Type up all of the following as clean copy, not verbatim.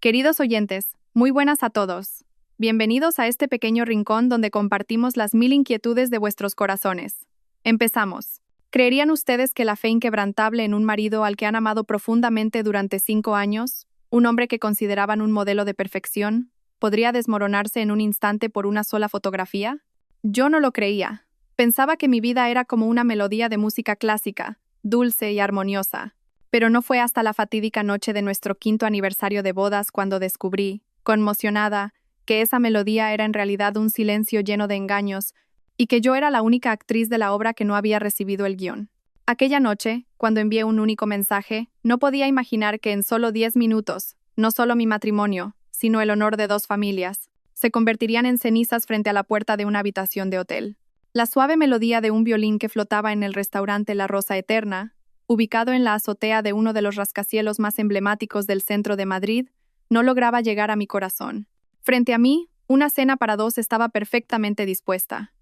Queridos oyentes, muy buenas a todos. Bienvenidos a este pequeño rincón donde compartimos las mil inquietudes de vuestros corazones. Empezamos. ¿Creerían ustedes que la fe inquebrantable en un marido al que han amado profundamente durante 5 años, un hombre que consideraban un modelo de perfección, podría desmoronarse en un instante por una sola fotografía? Yo no lo creía. Pensaba que mi vida era como una melodía de música clásica, dulce y armoniosa. Pero no fue hasta la fatídica noche de nuestro 5º aniversario de bodas cuando descubrí, conmocionada, que esa melodía era en realidad un silencio lleno de engaños y que yo era la única actriz de la obra que no había recibido el guión. Aquella noche, cuando envié un único mensaje, no podía imaginar que en solo 10 minutos, no solo mi matrimonio, sino el honor de 2 familias, se convertirían en cenizas frente a la puerta de una habitación de hotel. La suave melodía de un violín que flotaba en el restaurante La Rosa Eterna, ubicado en la azotea de uno de los rascacielos más emblemáticos del centro de Madrid, no lograba llegar a mi corazón. Frente a mí, una cena para 2 estaba perfectamente dispuesta.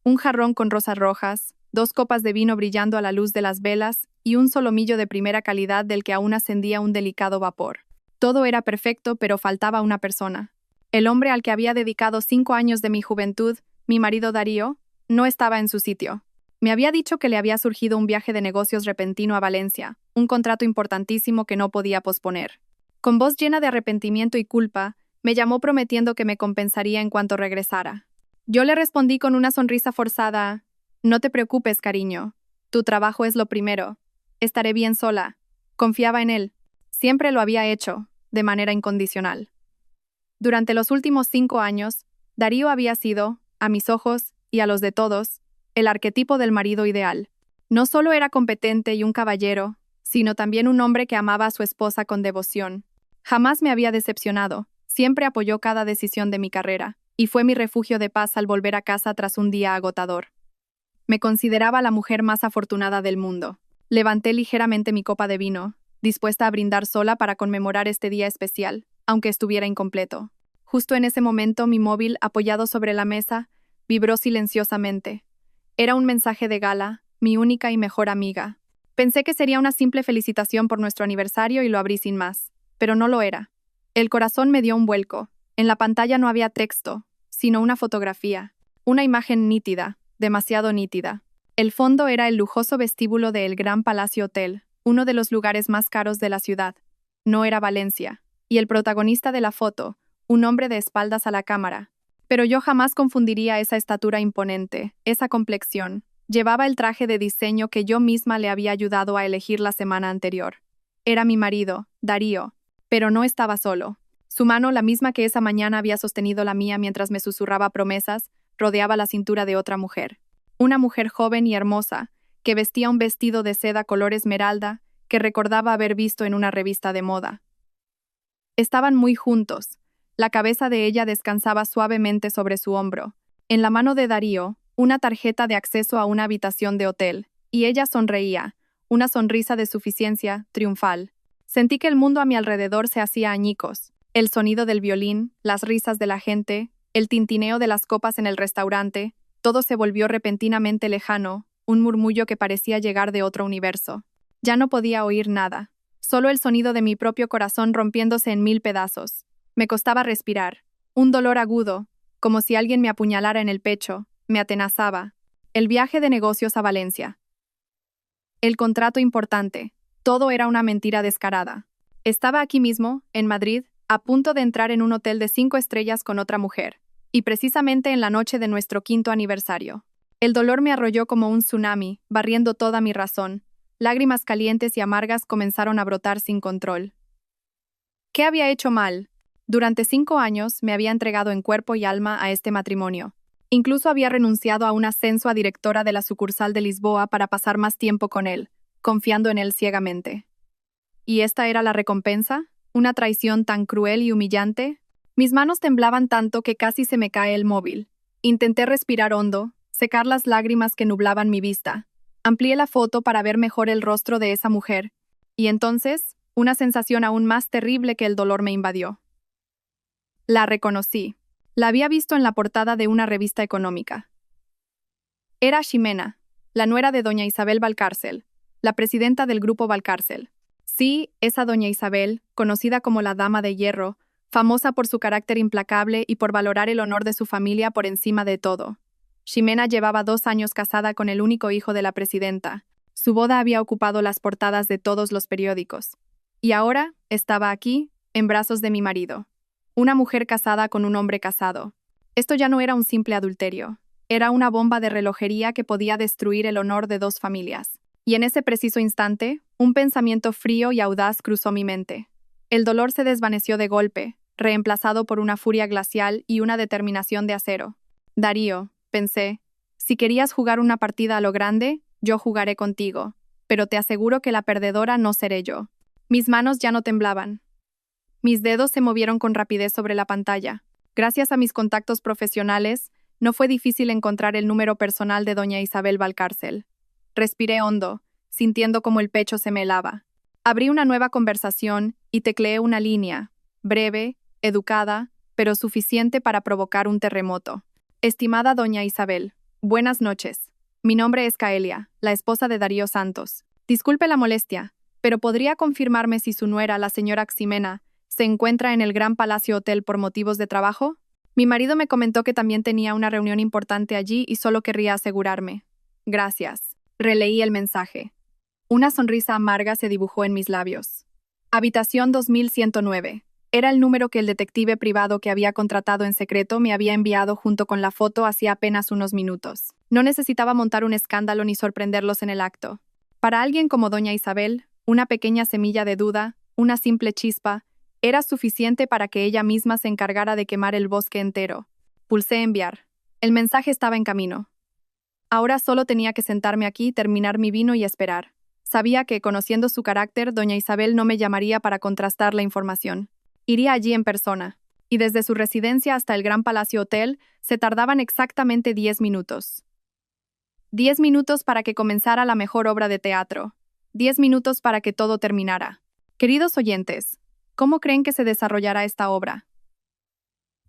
Un jarrón con rosas rojas, 2 copas de vino brillando a la luz de las velas y un solomillo de primera calidad del que aún ascendía un delicado vapor. Todo era perfecto, pero faltaba una persona. El hombre al que había dedicado 5 años de mi juventud, mi marido Darío, no estaba en su sitio. Me había dicho que le había surgido un viaje de negocios repentino a Valencia, un contrato importantísimo que no podía posponer. Con voz llena de arrepentimiento y culpa, me llamó prometiendo que me compensaría en cuanto regresara. Yo le respondí con una sonrisa forzada: «No te preocupes, cariño. Tu trabajo es lo primero. Estaré bien sola». Confiaba en él. Siempre lo había hecho, de manera incondicional. Durante los últimos 5 años, Darío había sido, a mis ojos y a los de todos, el arquetipo del marido ideal. No solo era competente y un caballero, sino también un hombre que amaba a su esposa con devoción. Jamás me había decepcionado, siempre apoyó cada decisión de mi carrera, y fue mi refugio de paz al volver a casa tras un día agotador. Me consideraba la mujer más afortunada del mundo. Levanté ligeramente mi copa de vino, dispuesta a brindar sola para conmemorar este día especial, aunque estuviera incompleto. Justo en ese momento, mi móvil, apoyado sobre la mesa, vibró silenciosamente. Era un mensaje de Gala, mi única y mejor amiga. Pensé que sería una simple felicitación por nuestro aniversario y lo abrí sin más, pero no lo era. El corazón me dio un vuelco. En la pantalla no había texto, sino una fotografía. Una imagen nítida, demasiado nítida. El fondo era el lujoso vestíbulo del Gran Palacio Hotel, uno de los lugares más caros de la ciudad. No era Valencia. Y el protagonista de la foto, un hombre de espaldas a la cámara. Pero yo jamás confundiría esa estatura imponente, esa complexión. Llevaba el traje de diseño que yo misma le había ayudado a elegir la semana anterior. Era mi marido, Darío, pero no estaba solo. Su mano, la misma que esa mañana había sostenido la mía mientras me susurraba promesas, rodeaba la cintura de otra mujer. Una mujer joven y hermosa, que vestía un vestido de seda color esmeralda, que recordaba haber visto en una revista de moda. Estaban muy juntos. La cabeza de ella descansaba suavemente sobre su hombro. En la mano de Darío, una tarjeta de acceso a una habitación de hotel, y ella sonreía, una sonrisa de suficiencia, triunfal. Sentí que el mundo a mi alrededor se hacía añicos. El sonido del violín, las risas de la gente, el tintineo de las copas en el restaurante, todo se volvió repentinamente lejano, un murmullo que parecía llegar de otro universo. Ya no podía oír nada, solo el sonido de mi propio corazón rompiéndose en 1000 pedazos. Me costaba respirar. Un dolor agudo, como si alguien me apuñalara en el pecho, me atenazaba. El viaje de negocios a Valencia. El contrato importante. Todo era una mentira descarada. Estaba aquí mismo, en Madrid, a punto de entrar en un hotel de 5 estrellas con otra mujer. Y precisamente en la noche de nuestro 5º aniversario. El dolor me arrolló como un tsunami, barriendo toda mi razón. Lágrimas calientes y amargas comenzaron a brotar sin control. ¿Qué había hecho mal? Durante 5 años me había entregado en cuerpo y alma a este matrimonio. Incluso había renunciado a un ascenso a directora de la sucursal de Lisboa para pasar más tiempo con él, confiando en él ciegamente. ¿Y esta era la recompensa? ¿Una traición tan cruel y humillante? Mis manos temblaban tanto que casi se me cae el móvil. Intenté respirar hondo, secar las lágrimas que nublaban mi vista. Amplié la foto para ver mejor el rostro de esa mujer. Y entonces, una sensación aún más terrible que el dolor me invadió. La reconocí. La había visto en la portada de una revista económica. Era Ximena, la nuera de doña Isabel Valcárcel, la presidenta del Grupo Valcárcel. Sí, esa doña Isabel, conocida como la Dama de Hierro, famosa por su carácter implacable y por valorar el honor de su familia por encima de todo. Ximena llevaba 2 años casada con el único hijo de la presidenta. Su boda había ocupado las portadas de todos los periódicos. Y ahora estaba aquí, en brazos de mi marido. Una mujer casada con un hombre casado. Esto ya no era un simple adulterio. Era una bomba de relojería que podía destruir el honor de 2 familias. Y en ese preciso instante, un pensamiento frío y audaz cruzó mi mente. El dolor se desvaneció de golpe, reemplazado por una furia glacial y una determinación de acero. Darío, pensé, si querías jugar una partida a lo grande, yo jugaré contigo, pero te aseguro que la perdedora no seré yo. Mis manos ya no temblaban. Mis dedos se movieron con rapidez sobre la pantalla. Gracias a mis contactos profesionales, no fue difícil encontrar el número personal de doña Isabel Valcárcel. Respiré hondo, sintiendo como el pecho se me helaba. Abrí una nueva conversación y tecleé una línea, breve, educada, pero suficiente para provocar un terremoto. Estimada doña Isabel, buenas noches. Mi nombre es Caelia, la esposa de Darío Santos. Disculpe la molestia, pero ¿podría confirmarme si su nuera, la señora Ximena, se encuentra en el Gran Palacio Hotel por motivos de trabajo? Mi marido me comentó que también tenía una reunión importante allí y solo querría asegurarme. Gracias. Releí el mensaje. Una sonrisa amarga se dibujó en mis labios. Habitación 2109. Era el número que el detective privado que había contratado en secreto me había enviado junto con la foto hacía apenas unos minutos. No necesitaba montar un escándalo ni sorprenderlos en el acto. Para alguien como doña Isabel, una pequeña semilla de duda, una simple chispa, era suficiente para que ella misma se encargara de quemar el bosque entero. Pulsé enviar. El mensaje estaba en camino. Ahora solo tenía que sentarme aquí, terminar mi vino y esperar. Sabía que, conociendo su carácter, doña Isabel no me llamaría para contrastar la información. Iría allí en persona. Y desde su residencia hasta el Gran Palacio Hotel se tardaban exactamente 10 minutos. 10 minutos para que comenzara la mejor obra de teatro. 10 minutos para que todo terminara. Queridos oyentes, ¿cómo creen que se desarrollará esta obra?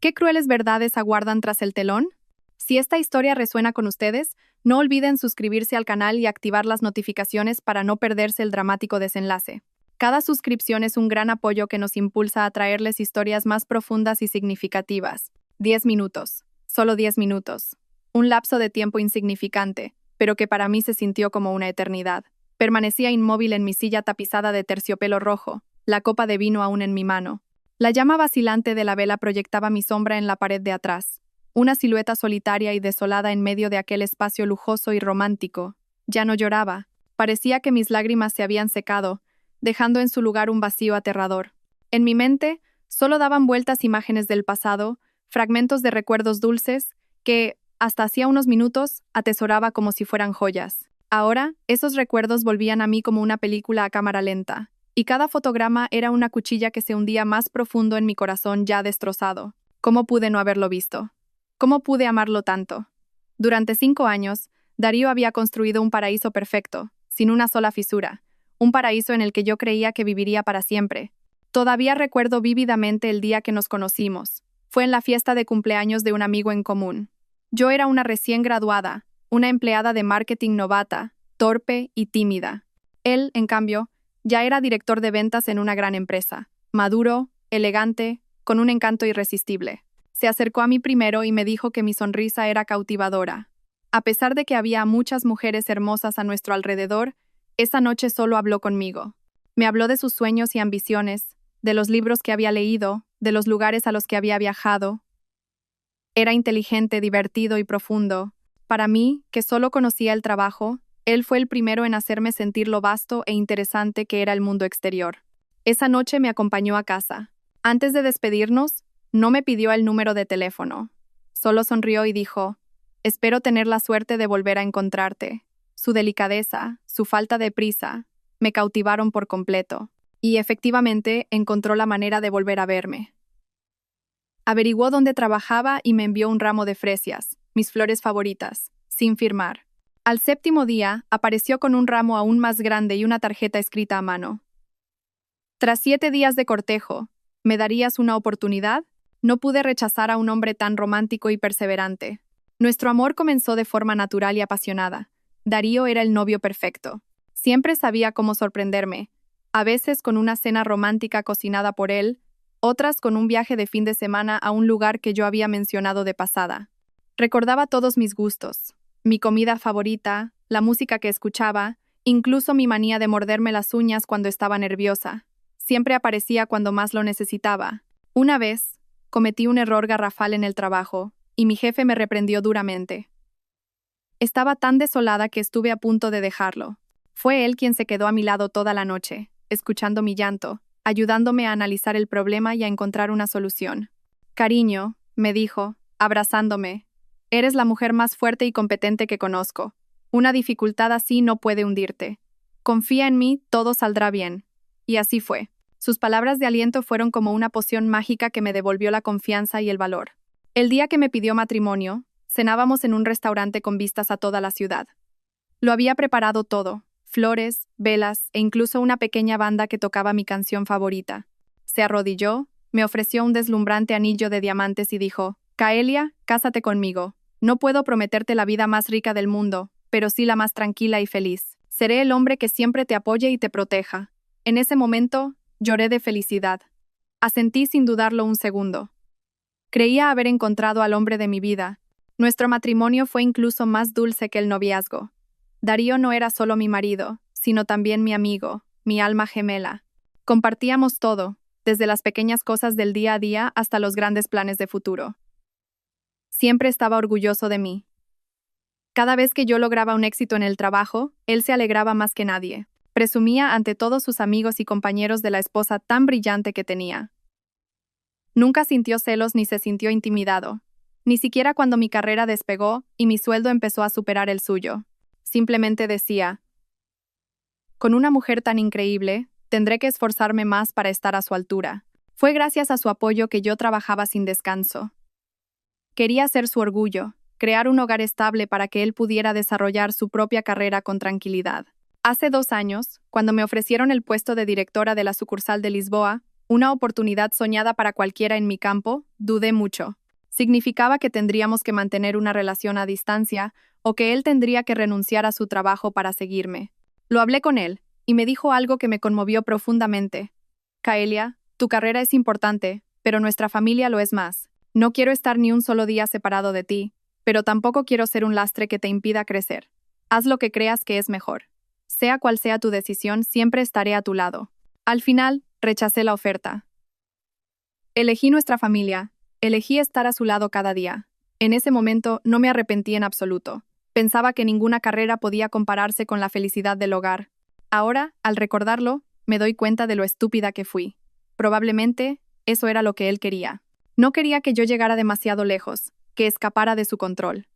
¿Qué crueles verdades aguardan tras el telón? Si esta historia resuena con ustedes, no olviden suscribirse al canal y activar las notificaciones para no perderse el dramático desenlace. Cada suscripción es un gran apoyo que nos impulsa a traerles historias más profundas y significativas. 10 minutos. Solo 10 minutos. Un lapso de tiempo insignificante, pero que para mí se sintió como una eternidad. Permanecía inmóvil en mi silla tapizada de terciopelo rojo, la copa de vino aún en mi mano. La llama vacilante de la vela proyectaba mi sombra en la pared de atrás. Una silueta solitaria y desolada en medio de aquel espacio lujoso y romántico. Ya no lloraba. Parecía que mis lágrimas se habían secado, dejando en su lugar un vacío aterrador. En mi mente solo daban vueltas imágenes del pasado, fragmentos de recuerdos dulces que, hasta hacía unos minutos, atesoraba como si fueran joyas. Ahora, esos recuerdos volvían a mí como una película a cámara lenta, y cada fotograma era una cuchilla que se hundía más profundo en mi corazón ya destrozado. ¿Cómo pude no haberlo visto? ¿Cómo pude amarlo tanto? Durante 5 años, Darío había construido un paraíso perfecto, sin una sola fisura, un paraíso en el que yo creía que viviría para siempre. Todavía recuerdo vívidamente el día que nos conocimos. Fue en la fiesta de cumpleaños de un amigo en común. Yo era una recién graduada, una empleada de marketing novata, torpe y tímida. Él, en cambio, ya era director de ventas en una gran empresa, maduro, elegante, con un encanto irresistible. Se acercó a mí primero y me dijo que mi sonrisa era cautivadora. A pesar de que había muchas mujeres hermosas a nuestro alrededor, esa noche solo habló conmigo. Me habló de sus sueños y ambiciones, de los libros que había leído, de los lugares a los que había viajado. Era inteligente, divertido y profundo. Para mí, que solo conocía el trabajo, él fue el primero en hacerme sentir lo vasto e interesante que era el mundo exterior. Esa noche me acompañó a casa. Antes de despedirnos, no me pidió el número de teléfono. Solo sonrió y dijo: «Espero tener la suerte de volver a encontrarte». Su delicadeza, su falta de prisa, me cautivaron por completo. Y efectivamente encontró la manera de volver a verme. Averiguó dónde trabajaba y me envió un ramo de fresias, mis flores favoritas, sin firmar. Al 7.º día, apareció con un ramo aún más grande y una tarjeta escrita a mano. Tras 7 días de cortejo, ¿me darías una oportunidad? No pude rechazar a un hombre tan romántico y perseverante. Nuestro amor comenzó de forma natural y apasionada. Darío era el novio perfecto. Siempre sabía cómo sorprenderme, a veces con una cena romántica cocinada por él, otras con un viaje de fin de semana a un lugar que yo había mencionado de pasada. Recordaba todos mis gustos, mi comida favorita, la música que escuchaba, incluso mi manía de morderme las uñas cuando estaba nerviosa. Siempre aparecía cuando más lo necesitaba. Una vez, cometí un error garrafal en el trabajo, y mi jefe me reprendió duramente. Estaba tan desolada que estuve a punto de dejarlo. Fue él quien se quedó a mi lado toda la noche, escuchando mi llanto, ayudándome a analizar el problema y a encontrar una solución. Cariño, me dijo, abrazándome, eres la mujer más fuerte y competente que conozco. Una dificultad así no puede hundirte. Confía en mí, todo saldrá bien. Y así fue. Sus palabras de aliento fueron como una poción mágica que me devolvió la confianza y el valor. El día que me pidió matrimonio, cenábamos en un restaurante con vistas a toda la ciudad. Lo había preparado todo, flores, velas e incluso una pequeña banda que tocaba mi canción favorita. Se arrodilló, me ofreció un deslumbrante anillo de diamantes y dijo, «Kaelia, cásate conmigo. No puedo prometerte la vida más rica del mundo, pero sí la más tranquila y feliz. Seré el hombre que siempre te apoye y te proteja». En ese momento, lloré de felicidad. Asentí sin dudarlo un segundo. Creía haber encontrado al hombre de mi vida. Nuestro matrimonio fue incluso más dulce que el noviazgo. Darío no era solo mi marido, sino también mi amigo, mi alma gemela. Compartíamos todo, desde las pequeñas cosas del día a día hasta los grandes planes de futuro. Siempre estaba orgulloso de mí. Cada vez que yo lograba un éxito en el trabajo, él se alegraba más que nadie. Presumía ante todos sus amigos y compañeros de la esposa tan brillante que tenía. Nunca sintió celos ni se sintió intimidado, ni siquiera cuando mi carrera despegó y mi sueldo empezó a superar el suyo. Simplemente decía, con una mujer tan increíble, tendré que esforzarme más para estar a su altura. Fue gracias a su apoyo que yo trabajaba sin descanso. Quería ser su orgullo, crear un hogar estable para que él pudiera desarrollar su propia carrera con tranquilidad. Hace 2 años, cuando me ofrecieron el puesto de directora de la sucursal de Lisboa, una oportunidad soñada para cualquiera en mi campo, dudé mucho. Significaba que tendríamos que mantener una relación a distancia o que él tendría que renunciar a su trabajo para seguirme. Lo hablé con él, y me dijo algo que me conmovió profundamente. Kaelia, tu carrera es importante, pero nuestra familia lo es más. No quiero estar ni un solo día separado de ti, pero tampoco quiero ser un lastre que te impida crecer. Haz lo que creas que es mejor. Sea cual sea tu decisión, siempre estaré a tu lado. Al final, rechacé la oferta. Elegí nuestra familia, elegí estar a su lado cada día. En ese momento no me arrepentí en absoluto. Pensaba que ninguna carrera podía compararse con la felicidad del hogar. Ahora, al recordarlo, me doy cuenta de lo estúpida que fui. Probablemente, eso era lo que él quería. No quería que yo llegara demasiado lejos, que escapara de su control.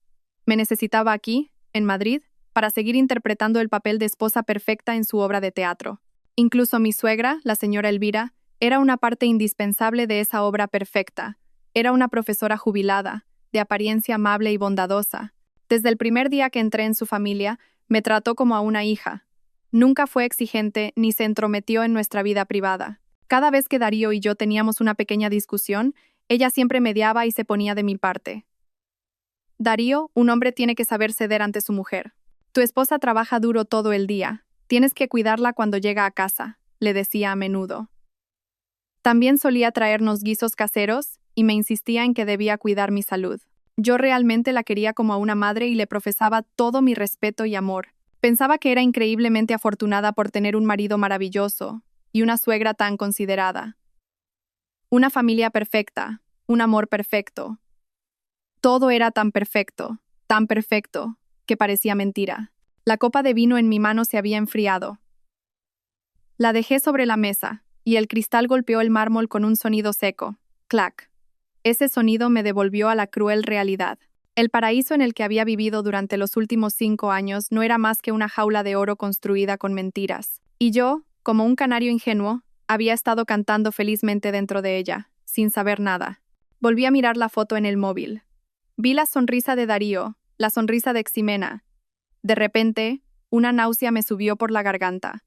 Me necesitaba aquí, en Madrid, para seguir interpretando el papel de esposa perfecta en su obra de teatro. Incluso mi suegra, la señora Elvira, era una parte indispensable de esa obra perfecta. Era una profesora jubilada, de apariencia amable y bondadosa. Desde el primer día que entré en su familia, me trató como a una hija. Nunca fue exigente ni se entrometió en nuestra vida privada. Cada vez que Darío y yo teníamos una pequeña discusión, ella siempre mediaba y se ponía de mi parte. Darío, un hombre tiene que saber ceder ante su mujer. Tu esposa trabaja duro todo el día. Tienes que cuidarla cuando llega a casa, le decía a menudo. También solía traernos guisos caseros y me insistía en que debía cuidar mi salud. Yo realmente la quería como a una madre y le profesaba todo mi respeto y amor. Pensaba que era increíblemente afortunada por tener un marido maravilloso y una suegra tan considerada. Una familia perfecta, un amor perfecto. Todo era tan perfecto, que parecía mentira. La copa de vino en mi mano se había enfriado. La dejé sobre la mesa, y el cristal golpeó el mármol con un sonido seco. Clac. Ese sonido me devolvió a la cruel realidad. El paraíso en el que había vivido durante los últimos 5 años no era más que una jaula de oro construida con mentiras. Y yo, como un canario ingenuo, había estado cantando felizmente dentro de ella, sin saber nada. Volví a mirar la foto en el móvil. Vi la sonrisa de Darío, la sonrisa de Ximena. De repente, una náusea me subió por la garganta.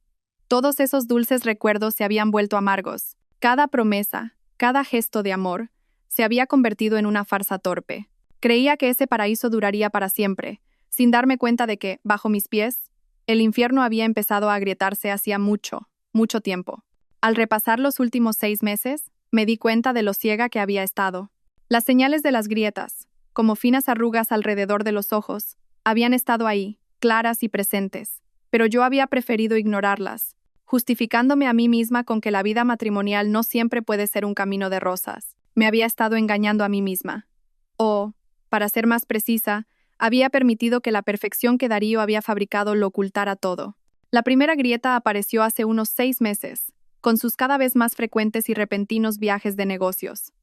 Todos esos dulces recuerdos se habían vuelto amargos. Cada promesa, cada gesto de amor, se había convertido en una farsa torpe. Creía que ese paraíso duraría para siempre, sin darme cuenta de que, bajo mis pies, el infierno había empezado a agrietarse hacía mucho, mucho tiempo. Al repasar los últimos 6 meses, me di cuenta de lo ciega que había estado. Las señales de las grietas, como finas arrugas alrededor de los ojos, habían estado ahí, claras y presentes, pero yo había preferido ignorarlas, justificándome a mí misma con que la vida matrimonial no siempre puede ser un camino de rosas. Me había estado engañando a mí misma. O, para ser más precisa, había permitido que la perfección que Darío había fabricado lo ocultara todo. La primera grieta apareció hace unos 6 meses, con sus cada vez más frecuentes y repentinos viajes de negocios.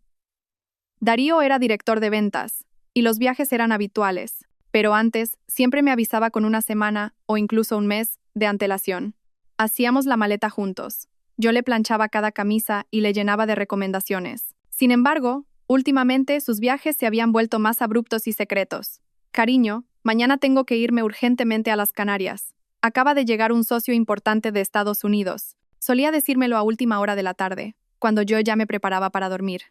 Darío era director de ventas, y los viajes eran habituales, pero antes siempre me avisaba con una semana, o incluso un mes, de antelación. Hacíamos la maleta juntos. Yo le planchaba cada camisa y le llenaba de recomendaciones. Sin embargo, últimamente sus viajes se habían vuelto más abruptos y secretos. Cariño, mañana tengo que irme urgentemente a las Canarias. Acaba de llegar un socio importante de Estados Unidos. Solía decírmelo a última hora de la tarde, cuando yo ya me preparaba para dormir.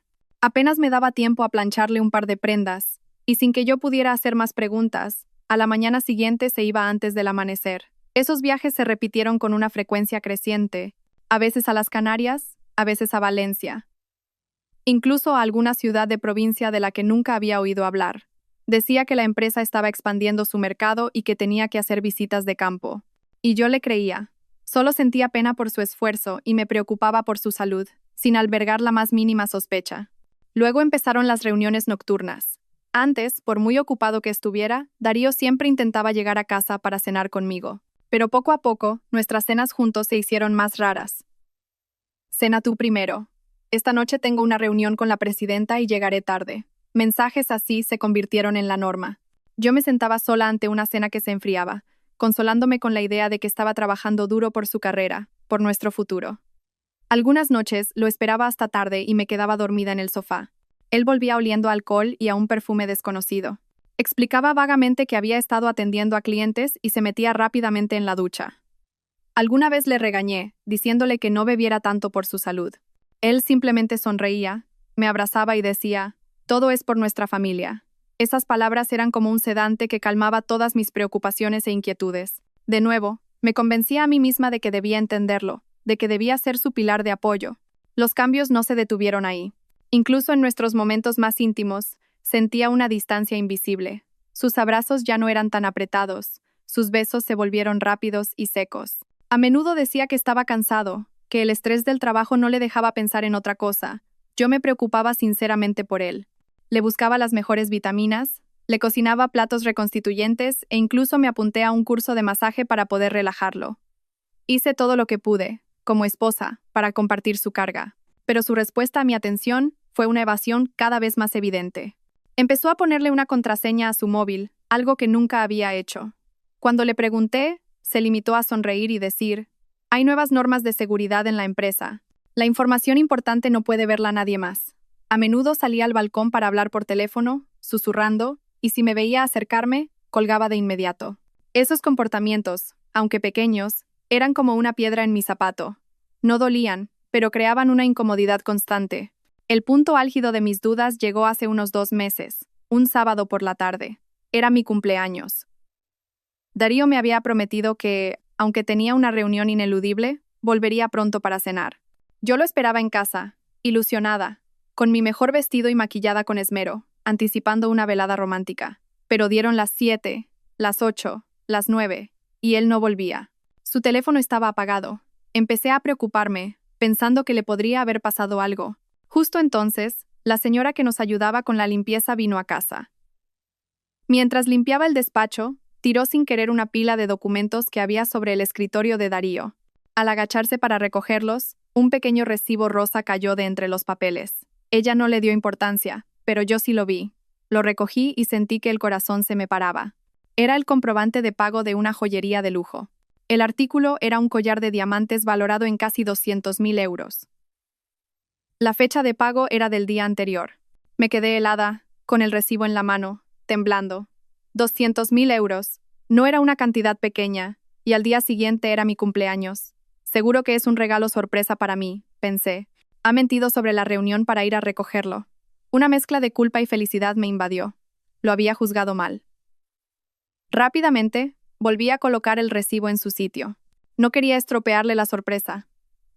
Apenas me daba tiempo a plancharle un par de prendas, y sin que yo pudiera hacer más preguntas, a la mañana siguiente se iba antes del amanecer. Esos viajes se repitieron con una frecuencia creciente, a veces a las Canarias, a veces a Valencia. Incluso a alguna ciudad de provincia de la que nunca había oído hablar. Decía que la empresa estaba expandiendo su mercado y que tenía que hacer visitas de campo. Y yo le creía. Solo sentía pena por su esfuerzo y me preocupaba por su salud, sin albergar la más mínima sospecha. Luego empezaron las reuniones nocturnas. Antes, por muy ocupado que estuviera, Darío siempre intentaba llegar a casa para cenar conmigo. Pero poco a poco, nuestras cenas juntos se hicieron más raras. Cena tú primero. Esta noche tengo una reunión con la presidenta y llegaré tarde. Mensajes así se convirtieron en la norma. Yo me sentaba sola ante una cena que se enfriaba, consolándome con la idea de que estaba trabajando duro por su carrera, por nuestro futuro. Algunas noches lo esperaba hasta tarde y me quedaba dormida en el sofá. Él volvía oliendo a alcohol y a un perfume desconocido. Explicaba vagamente que había estado atendiendo a clientes y se metía rápidamente en la ducha. Alguna vez le regañé, diciéndole que no bebiera tanto por su salud. Él simplemente sonreía, me abrazaba y decía, «Todo es por nuestra familia». Esas palabras eran como un sedante que calmaba todas mis preocupaciones e inquietudes. De nuevo, me convencía a mí misma de que debía entenderlo, de que debía ser su pilar de apoyo. Los cambios no se detuvieron ahí. Incluso en nuestros momentos más íntimos, sentía una distancia invisible. Sus abrazos ya no eran tan apretados, sus besos se volvieron rápidos y secos. A menudo decía que estaba cansado, que el estrés del trabajo no le dejaba pensar en otra cosa. Yo me preocupaba sinceramente por él. Le buscaba las mejores vitaminas, le cocinaba platos reconstituyentes e incluso me apunté a un curso de masaje para poder relajarlo. Hice todo lo que pude, como esposa, para compartir su carga. Pero su respuesta a mi atención fue una evasión cada vez más evidente. Empezó a ponerle una contraseña a su móvil, algo que nunca había hecho. Cuando le pregunté, se limitó a sonreír y decir, «Hay nuevas normas de seguridad en la empresa. La información importante no puede verla nadie más». A menudo salía al balcón para hablar por teléfono, susurrando, y si me veía acercarme, colgaba de inmediato. Esos comportamientos, aunque pequeños, eran como una piedra en mi zapato. No dolían, pero creaban una incomodidad constante. El punto álgido de mis dudas llegó hace unos 2 meses, un sábado por la tarde. Era mi cumpleaños. Darío me había prometido que, aunque tenía una reunión ineludible, volvería pronto para cenar. Yo lo esperaba en casa, ilusionada, con mi mejor vestido y maquillada con esmero, anticipando una velada romántica. Pero dieron las 7, las 8, las 9, y él no volvía. Su teléfono estaba apagado. Empecé a preocuparme, pensando que le podría haber pasado algo. Justo entonces, la señora que nos ayudaba con la limpieza vino a casa. Mientras limpiaba el despacho, tiró sin querer una pila de documentos que había sobre el escritorio de Darío. Al agacharse para recogerlos, un pequeño recibo rosa cayó de entre los papeles. Ella no le dio importancia, pero yo sí lo vi. Lo recogí y sentí que el corazón se me paraba. Era el comprobante de pago de una joyería de lujo. El artículo era un collar de diamantes valorado en casi 200.000 euros. La fecha de pago era del día anterior. Me quedé helada, con el recibo en la mano, temblando. 200.000 euros. No era una cantidad pequeña, y al día siguiente era mi cumpleaños. Seguro que es un regalo sorpresa para mí, pensé. Ha mentido sobre la reunión para ir a recogerlo. Una mezcla de culpa y felicidad me invadió. Lo había juzgado mal. Rápidamente, volví a colocar el recibo en su sitio. No quería estropearle la sorpresa.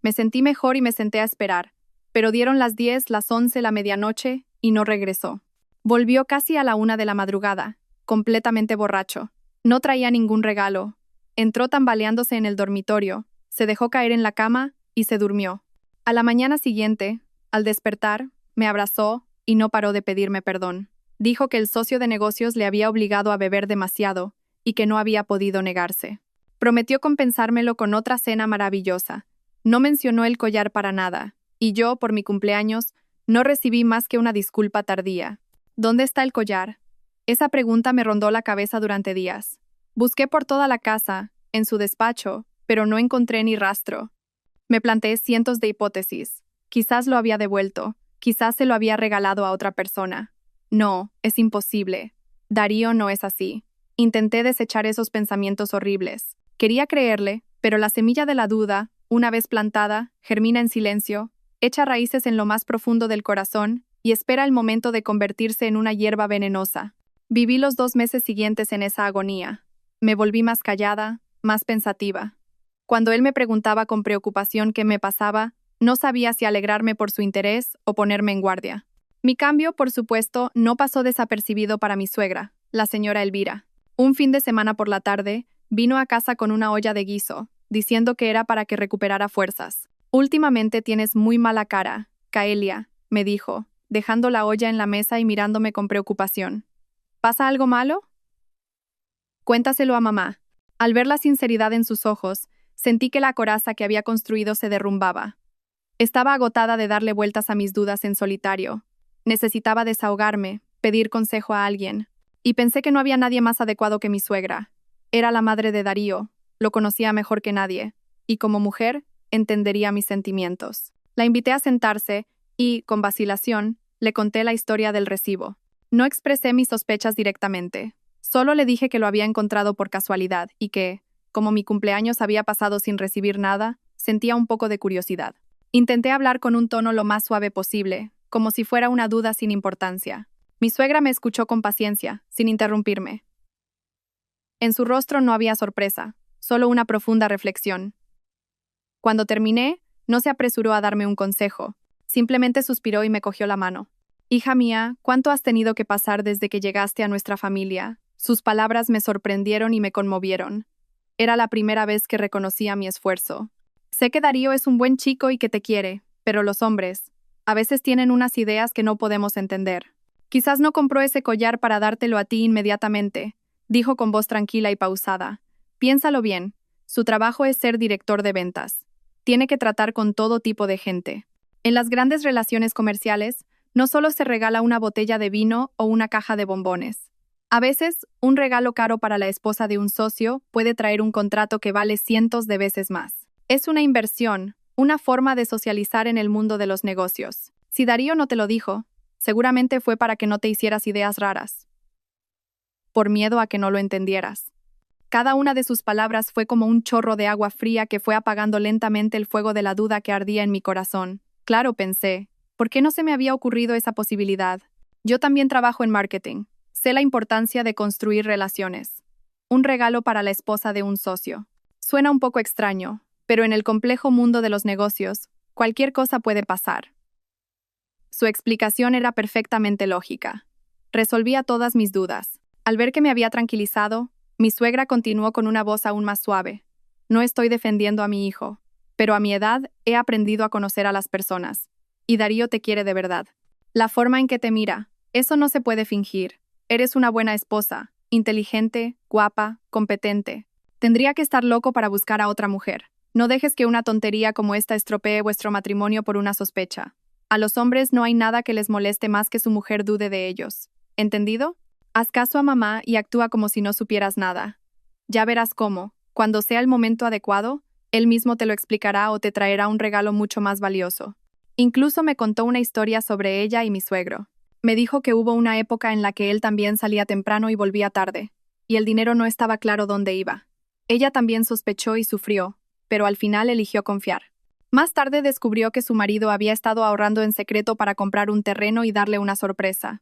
Me sentí mejor y me senté a esperar, pero dieron las 10, las 11, la medianoche, y no regresó. Volvió casi a la 1 de la madrugada, completamente borracho. No traía ningún regalo. Entró tambaleándose en el dormitorio, se dejó caer en la cama y se durmió. A la mañana siguiente, al despertar, me abrazó y no paró de pedirme perdón. Dijo que el socio de negocios le había obligado a beber demasiado y que no había podido negarse. Prometió compensármelo con otra cena maravillosa. No mencionó el collar para nada, y yo, por mi cumpleaños, no recibí más que una disculpa tardía. ¿Dónde está el collar? Esa pregunta me rondó la cabeza durante días. Busqué por toda la casa, en su despacho, pero no encontré ni rastro. Me planteé cientos de hipótesis. Quizás lo había devuelto, quizás se lo había regalado a otra persona. No, es imposible. Darío no es así. Intenté desechar esos pensamientos horribles. Quería creerle, pero la semilla de la duda, una vez plantada, germina en silencio, echa raíces en lo más profundo del corazón y espera el momento de convertirse en una hierba venenosa. Viví los 2 meses siguientes en esa agonía. Me volví más callada, más pensativa. Cuando él me preguntaba con preocupación qué me pasaba, no sabía si alegrarme por su interés o ponerme en guardia. Mi cambio, por supuesto, no pasó desapercibido para mi suegra, la señora Elvira. Un fin de semana por la tarde, vino a casa con una olla de guiso, diciendo que era para que recuperara fuerzas. «Últimamente tienes muy mala cara, Caelia», me dijo, dejando la olla en la mesa y mirándome con preocupación. «¿Pasa algo malo?» «Cuéntaselo a mamá». Al ver la sinceridad en sus ojos, sentí que la coraza que había construido se derrumbaba. Estaba agotada de darle vueltas a mis dudas en solitario. Necesitaba desahogarme, pedir consejo a alguien. Y pensé que no había nadie más adecuado que mi suegra. Era la madre de Darío, lo conocía mejor que nadie, y como mujer, entendería mis sentimientos. La invité a sentarse y, con vacilación, le conté la historia del recibo. No expresé mis sospechas directamente. Solo le dije que lo había encontrado por casualidad y que, como mi cumpleaños había pasado sin recibir nada, sentía un poco de curiosidad. Intenté hablar con un tono lo más suave posible, como si fuera una duda sin importancia. Mi suegra me escuchó con paciencia, sin interrumpirme. En su rostro no había sorpresa, solo una profunda reflexión. Cuando terminé, no se apresuró a darme un consejo, simplemente suspiró y me cogió la mano. «Hija mía, ¿cuánto has tenido que pasar desde que llegaste a nuestra familia?» Sus palabras me sorprendieron y me conmovieron. Era la primera vez que reconocía mi esfuerzo. «Sé que Darío es un buen chico y que te quiere, pero los hombres, a veces tienen unas ideas que no podemos entender. Quizás no compró ese collar para dártelo a ti inmediatamente», dijo con voz tranquila y pausada. «Piénsalo bien, su trabajo es ser director de ventas. Tiene que tratar con todo tipo de gente. En las grandes relaciones comerciales, no solo se regala una botella de vino o una caja de bombones. A veces, un regalo caro para la esposa de un socio puede traer un contrato que vale cientos de veces más. Es una inversión, una forma de socializar en el mundo de los negocios. Si Darío no te lo dijo, seguramente fue para que no te hicieras ideas raras. Por miedo a que no lo entendieras». Cada una de sus palabras fue como un chorro de agua fría que fue apagando lentamente el fuego de la duda que ardía en mi corazón. Claro, pensé, ¿por qué no se me había ocurrido esa posibilidad? Yo también trabajo en marketing. Sé la importancia de construir relaciones. Un regalo para la esposa de un socio. Suena un poco extraño, pero en el complejo mundo de los negocios, cualquier cosa puede pasar. Su explicación era perfectamente lógica. Resolvía todas mis dudas. Al ver que me había tranquilizado, mi suegra continuó con una voz aún más suave. «No estoy defendiendo a mi hijo, pero a mi edad he aprendido a conocer a las personas. Y Darío te quiere de verdad. La forma en que te mira, eso no se puede fingir. Eres una buena esposa, inteligente, guapa, competente. Tendría que estar loco para buscar a otra mujer. No dejes que una tontería como esta estropee vuestro matrimonio por una sospecha. A los hombres no hay nada que les moleste más que su mujer dude de ellos. ¿Entendido? Haz caso a mamá y actúa como si no supieras nada. Ya verás cómo, cuando sea el momento adecuado, él mismo te lo explicará o te traerá un regalo mucho más valioso». Incluso me contó una historia sobre ella y mi suegro. Me dijo que hubo una época en la que él también salía temprano y volvía tarde, y el dinero no estaba claro dónde iba. Ella también sospechó y sufrió, pero al final eligió confiar. Más tarde descubrió que su marido había estado ahorrando en secreto para comprar un terreno y darle una sorpresa.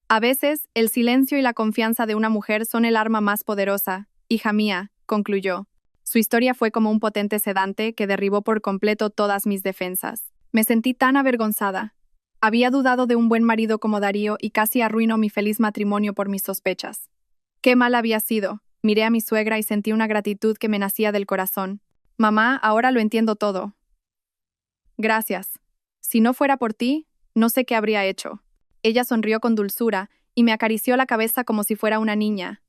A veces, el silencio y la confianza de una mujer son el arma más poderosa, hija mía, concluyó. Su historia fue como un potente sedante que derribó por completo todas mis defensas. Me sentí tan avergonzada. Había dudado de un buen marido como Darío y casi arruinó mi feliz matrimonio por mis sospechas. Qué mal había sido. Miré a mi suegra y sentí una gratitud que me nacía del corazón. Mamá, ahora lo entiendo todo. Gracias. Si no fuera por ti, no sé qué habría hecho. Ella sonrió con dulzura y me acarició la cabeza como si fuera una niña.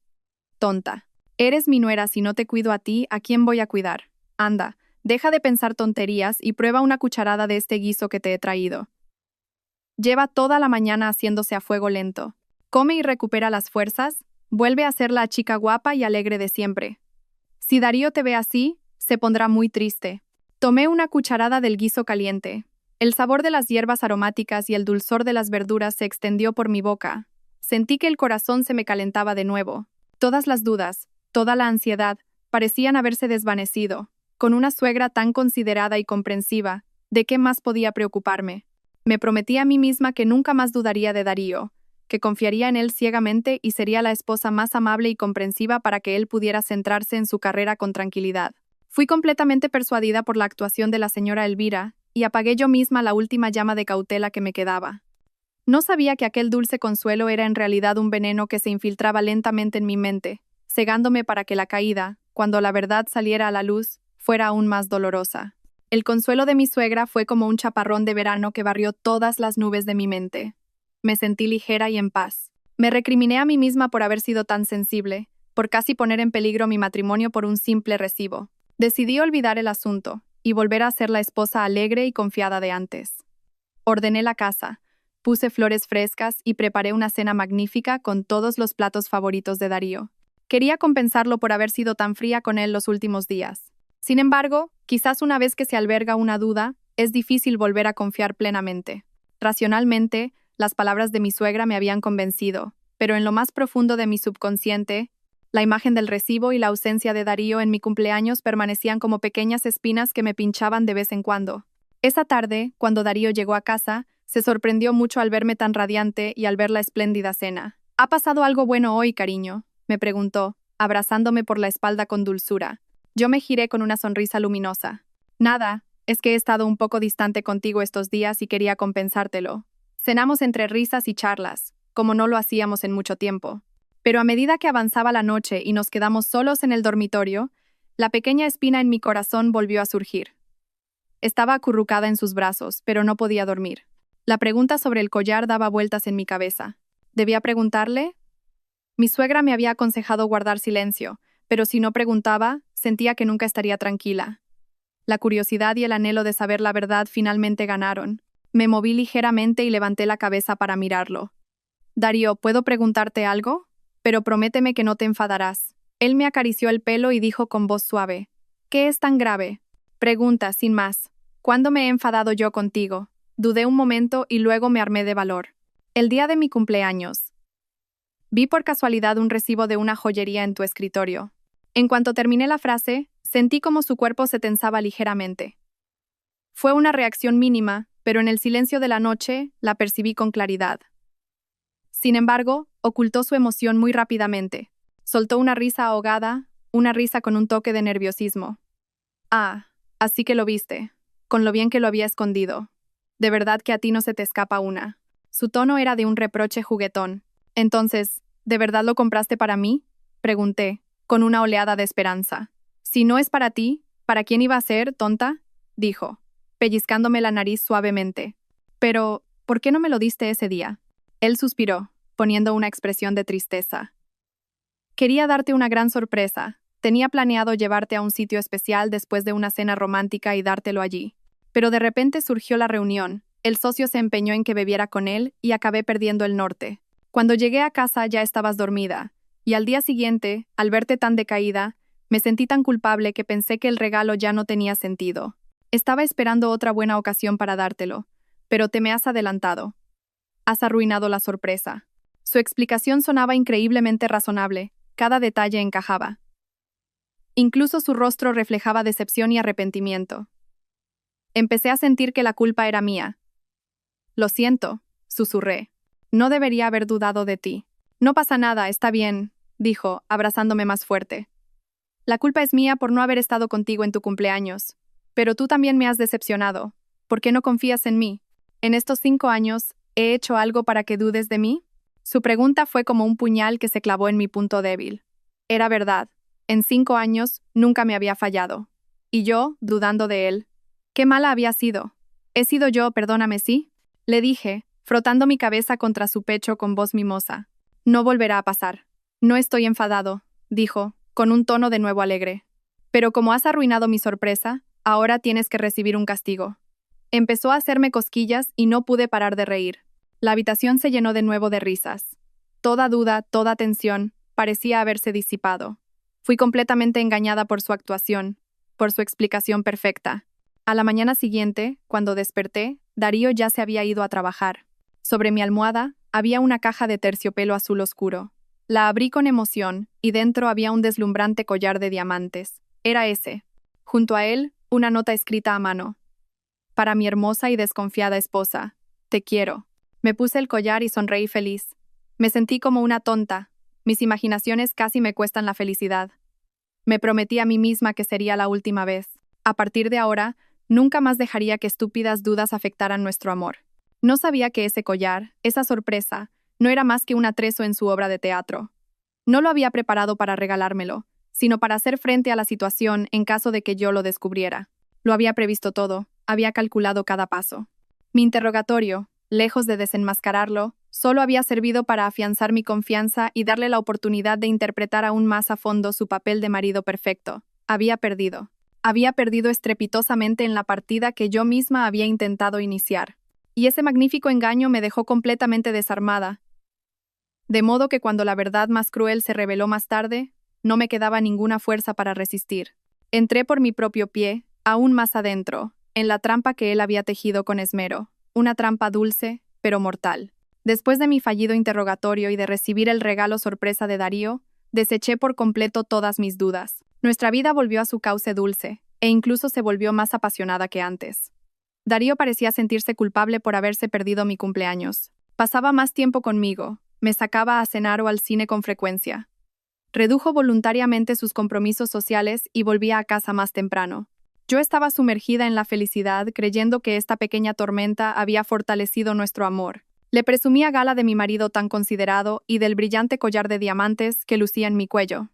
Tonta. Eres mi nuera, si no te cuido a ti, ¿a quién voy a cuidar? Anda, deja de pensar tonterías y prueba una cucharada de este guiso que te he traído. Lleva toda la mañana haciéndose a fuego lento. Come y recupera las fuerzas, vuelve a ser la chica guapa y alegre de siempre. Si Darío te ve así, se pondrá muy triste. Tomé una cucharada del guiso caliente. El sabor de las hierbas aromáticas y el dulzor de las verduras se extendió por mi boca. Sentí que el corazón se me calentaba de nuevo. Todas las dudas, toda la ansiedad, parecían haberse desvanecido. Con una suegra tan considerada y comprensiva, ¿de qué más podía preocuparme? Me prometí a mí misma que nunca más dudaría de Darío, que confiaría en él ciegamente y sería la esposa más amable y comprensiva para que él pudiera centrarse en su carrera con tranquilidad. Fui completamente persuadida por la actuación de la señora Elvira, y apagué yo misma la última llama de cautela que me quedaba. No sabía que aquel dulce consuelo era en realidad un veneno que se infiltraba lentamente en mi mente, cegándome para que la caída, cuando la verdad saliera a la luz, fuera aún más dolorosa. El consuelo de mi suegra fue como un chaparrón de verano que barrió todas las nubes de mi mente. Me sentí ligera y en paz. Me recriminé a mí misma por haber sido tan sensible, por casi poner en peligro mi matrimonio por un simple recibo. Decidí olvidar el asunto y volver a ser la esposa alegre y confiada de antes. Ordené la casa, puse flores frescas y preparé una cena magnífica con todos los platos favoritos de Darío. Quería compensarlo por haber sido tan fría con él los últimos días. Sin embargo, quizás una vez que se alberga una duda, es difícil volver a confiar plenamente. Racionalmente, las palabras de mi suegra me habían convencido, pero en lo más profundo de mi subconsciente, la imagen del recibo y la ausencia de Darío en mi cumpleaños permanecían como pequeñas espinas que me pinchaban de vez en cuando. Esa tarde, cuando Darío llegó a casa, se sorprendió mucho al verme tan radiante y al ver la espléndida cena. ¿Ha pasado algo bueno hoy, cariño?, me preguntó, abrazándome por la espalda con dulzura. Yo me giré con una sonrisa luminosa. Nada, es que he estado un poco distante contigo estos días y quería compensártelo. Cenamos entre risas y charlas, como no lo hacíamos en mucho tiempo. Pero a medida que avanzaba la noche y nos quedamos solos en el dormitorio, la pequeña espina en mi corazón volvió a surgir. Estaba acurrucada en sus brazos, pero no podía dormir. La pregunta sobre el collar daba vueltas en mi cabeza. ¿Debía preguntarle? Mi suegra me había aconsejado guardar silencio, pero si no preguntaba, sentía que nunca estaría tranquila. La curiosidad y el anhelo de saber la verdad finalmente ganaron. Me moví ligeramente y levanté la cabeza para mirarlo. Darío, ¿puedo preguntarte algo? Pero prométeme que no te enfadarás. Él me acarició el pelo y dijo con voz suave. ¿Qué es tan grave? Pregunta, sin más. ¿Cuándo me he enfadado yo contigo? Dudé un momento y luego me armé de valor. El día de mi cumpleaños. Vi por casualidad un recibo de una joyería en tu escritorio. En cuanto terminé la frase, sentí como su cuerpo se tensaba ligeramente. Fue una reacción mínima, pero en el silencio de la noche la percibí con claridad. Sin embargo, ocultó su emoción muy rápidamente. Soltó una risa ahogada, una risa con un toque de nerviosismo. Ah, así que lo viste, con lo bien que lo había escondido. De verdad que a ti no se te escapa una. Su tono era de un reproche juguetón. Entonces, ¿de verdad lo compraste para mí?, pregunté, con una oleada de esperanza. Si no es para ti, ¿para quién iba a ser, tonta?, dijo, pellizcándome la nariz suavemente. Pero, ¿por qué no me lo diste ese día? Él suspiró, poniendo una expresión de tristeza. Quería darte una gran sorpresa. Tenía planeado llevarte a un sitio especial después de una cena romántica y dártelo allí. Pero de repente surgió la reunión. El socio se empeñó en que bebiera con él y acabé perdiendo el norte. Cuando llegué a casa ya estabas dormida, y al día siguiente, al verte tan decaída, me sentí tan culpable que pensé que el regalo ya no tenía sentido. Estaba esperando otra buena ocasión para dártelo, pero te me has adelantado. Has arruinado la sorpresa. Su explicación sonaba increíblemente razonable, cada detalle encajaba. Incluso su rostro reflejaba decepción y arrepentimiento. Empecé a sentir que la culpa era mía. Lo siento, susurré. No debería haber dudado de ti. No pasa nada, está bien, dijo, abrazándome más fuerte. La culpa es mía por no haber estado contigo en tu cumpleaños. Pero tú también me has decepcionado. ¿Por qué no confías en mí? ¿En estos 5 años he hecho algo para que dudes de mí? Su pregunta fue como un puñal que se clavó en mi punto débil. Era verdad. En 5 años nunca me había fallado. Y yo, dudando de él. ¿Qué mala había sido? He sido yo, perdóname, ¿sí? Le dije, frotando mi cabeza contra su pecho con voz mimosa. No volverá a pasar. No estoy enfadado, dijo, con un tono de nuevo alegre. Pero como has arruinado mi sorpresa, ahora tienes que recibir un castigo. Empezó a hacerme cosquillas y no pude parar de reír. La habitación se llenó de nuevo de risas. Toda duda, toda tensión, parecía haberse disipado. Fui completamente engañada por su actuación, por su explicación perfecta. A la mañana siguiente, cuando desperté, Darío ya se había ido a trabajar. Sobre mi almohada había una caja de terciopelo azul oscuro. La abrí con emoción y dentro había un deslumbrante collar de diamantes. Era ese. Junto a él, una nota escrita a mano. Para mi hermosa y desconfiada esposa, te quiero. Me puse el collar y sonreí feliz. Me sentí como una tonta. Mis imaginaciones casi me cuestan la felicidad. Me prometí a mí misma que sería la última vez. A partir de ahora, nunca más dejaría que estúpidas dudas afectaran nuestro amor. No sabía que ese collar, esa sorpresa, no era más que un atrezo en su obra de teatro. No lo había preparado para regalármelo, sino para hacer frente a la situación en caso de que yo lo descubriera. Lo había previsto todo, había calculado cada paso. Mi interrogatorio, lejos de desenmascararlo, solo había servido para afianzar mi confianza y darle la oportunidad de interpretar aún más a fondo su papel de marido perfecto. Había perdido. Había perdido estrepitosamente en la partida que yo misma había intentado iniciar. Y ese magnífico engaño me dejó completamente desarmada. De modo que cuando la verdad más cruel se reveló más tarde, no me quedaba ninguna fuerza para resistir. Entré por mi propio pie, aún más adentro, en la trampa que él había tejido con esmero. Una trampa dulce, pero mortal. Después de mi fallido interrogatorio y de recibir el regalo sorpresa de Darío, deseché por completo todas mis dudas. Nuestra vida volvió a su cauce dulce, e incluso se volvió más apasionada que antes. Darío parecía sentirse culpable por haberse perdido mi cumpleaños. Pasaba más tiempo conmigo, me sacaba a cenar o al cine con frecuencia. Redujo voluntariamente sus compromisos sociales y volvía a casa más temprano. Yo estaba sumergida en la felicidad, creyendo que esta pequeña tormenta había fortalecido nuestro amor. Le presumí a gala de mi marido tan considerado y del brillante collar de diamantes que lucía en mi cuello.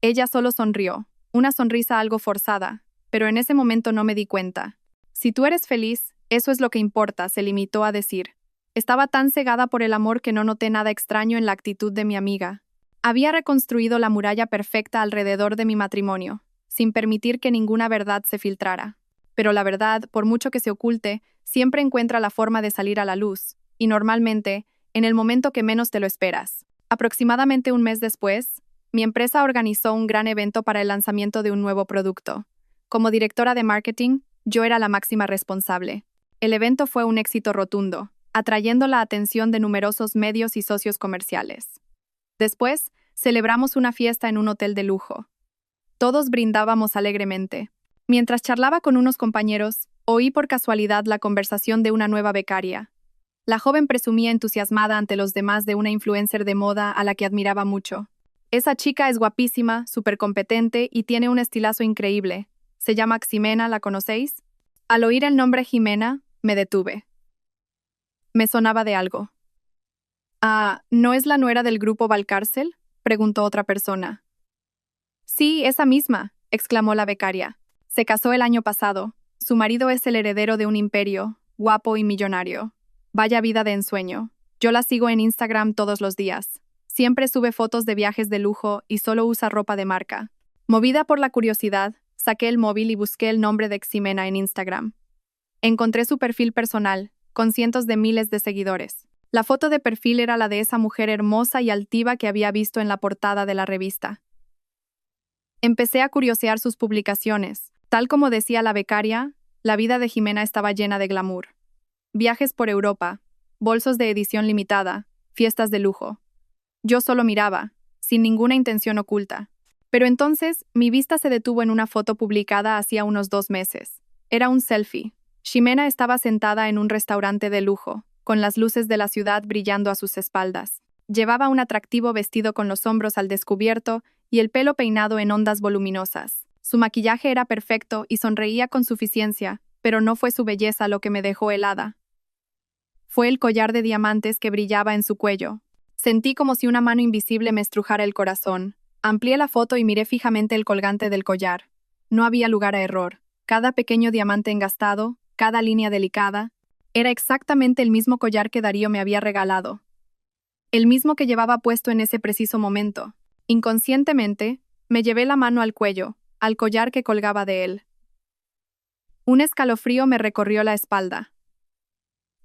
Ella solo sonrió, una sonrisa algo forzada, pero en ese momento no me di cuenta. Si tú eres feliz, eso es lo que importa, se limitó a decir. Estaba tan cegada por el amor que no noté nada extraño en la actitud de mi amiga. Había reconstruido la muralla perfecta alrededor de mi matrimonio, sin permitir que ninguna verdad se filtrara. Pero la verdad, por mucho que se oculte, siempre encuentra la forma de salir a la luz, y normalmente, en el momento que menos te lo esperas. Aproximadamente un mes después, mi empresa organizó un gran evento para el lanzamiento de un nuevo producto. Como directora de marketing, yo era la máxima responsable. El evento fue un éxito rotundo, atrayendo la atención de numerosos medios y socios comerciales. Después, celebramos una fiesta en un hotel de lujo. Todos brindábamos alegremente. Mientras charlaba con unos compañeros, oí por casualidad la conversación de una nueva becaria. La joven presumía entusiasmada ante los demás de una influencer de moda a la que admiraba mucho. Esa chica es guapísima, súper competente y tiene un estilazo increíble. Se llama Ximena, ¿la conocéis? Al oír el nombre Jimena, me detuve. Me sonaba de algo. Ah, ¿no es la nuera del grupo Valcárcel?, preguntó otra persona. Sí, esa misma, exclamó la becaria. Se casó el año pasado. Su marido es el heredero de un imperio, guapo y millonario. Vaya vida de ensueño. Yo la sigo en Instagram todos los días. Siempre sube fotos de viajes de lujo y solo usa ropa de marca. Movida por la curiosidad, saqué el móvil y busqué el nombre de Ximena en Instagram. Encontré su perfil personal, con cientos de miles de seguidores. La foto de perfil era la de esa mujer hermosa y altiva que había visto en la portada de la revista. Empecé a curiosear sus publicaciones. Tal como decía la becaria, la vida de Jimena estaba llena de glamour. Viajes por Europa, bolsos de edición limitada, fiestas de lujo. Yo solo miraba, sin ninguna intención oculta. Pero entonces, mi vista se detuvo en una foto publicada hacía unos 2 meses. Era un selfie. Ximena estaba sentada en un restaurante de lujo, con las luces de la ciudad brillando a sus espaldas. Llevaba un atractivo vestido con los hombros al descubierto y el pelo peinado en ondas voluminosas. Su maquillaje era perfecto y sonreía con suficiencia, pero no fue su belleza lo que me dejó helada. Fue el collar de diamantes que brillaba en su cuello. Sentí como si una mano invisible me estrujara el corazón. Amplié la foto y miré fijamente el colgante del collar. No había lugar a error. Cada pequeño diamante engastado, cada línea delicada, era exactamente el mismo collar que Darío me había regalado. El mismo que llevaba puesto en ese preciso momento. Inconscientemente, me llevé la mano al cuello, al collar que colgaba de él. Un escalofrío me recorrió la espalda.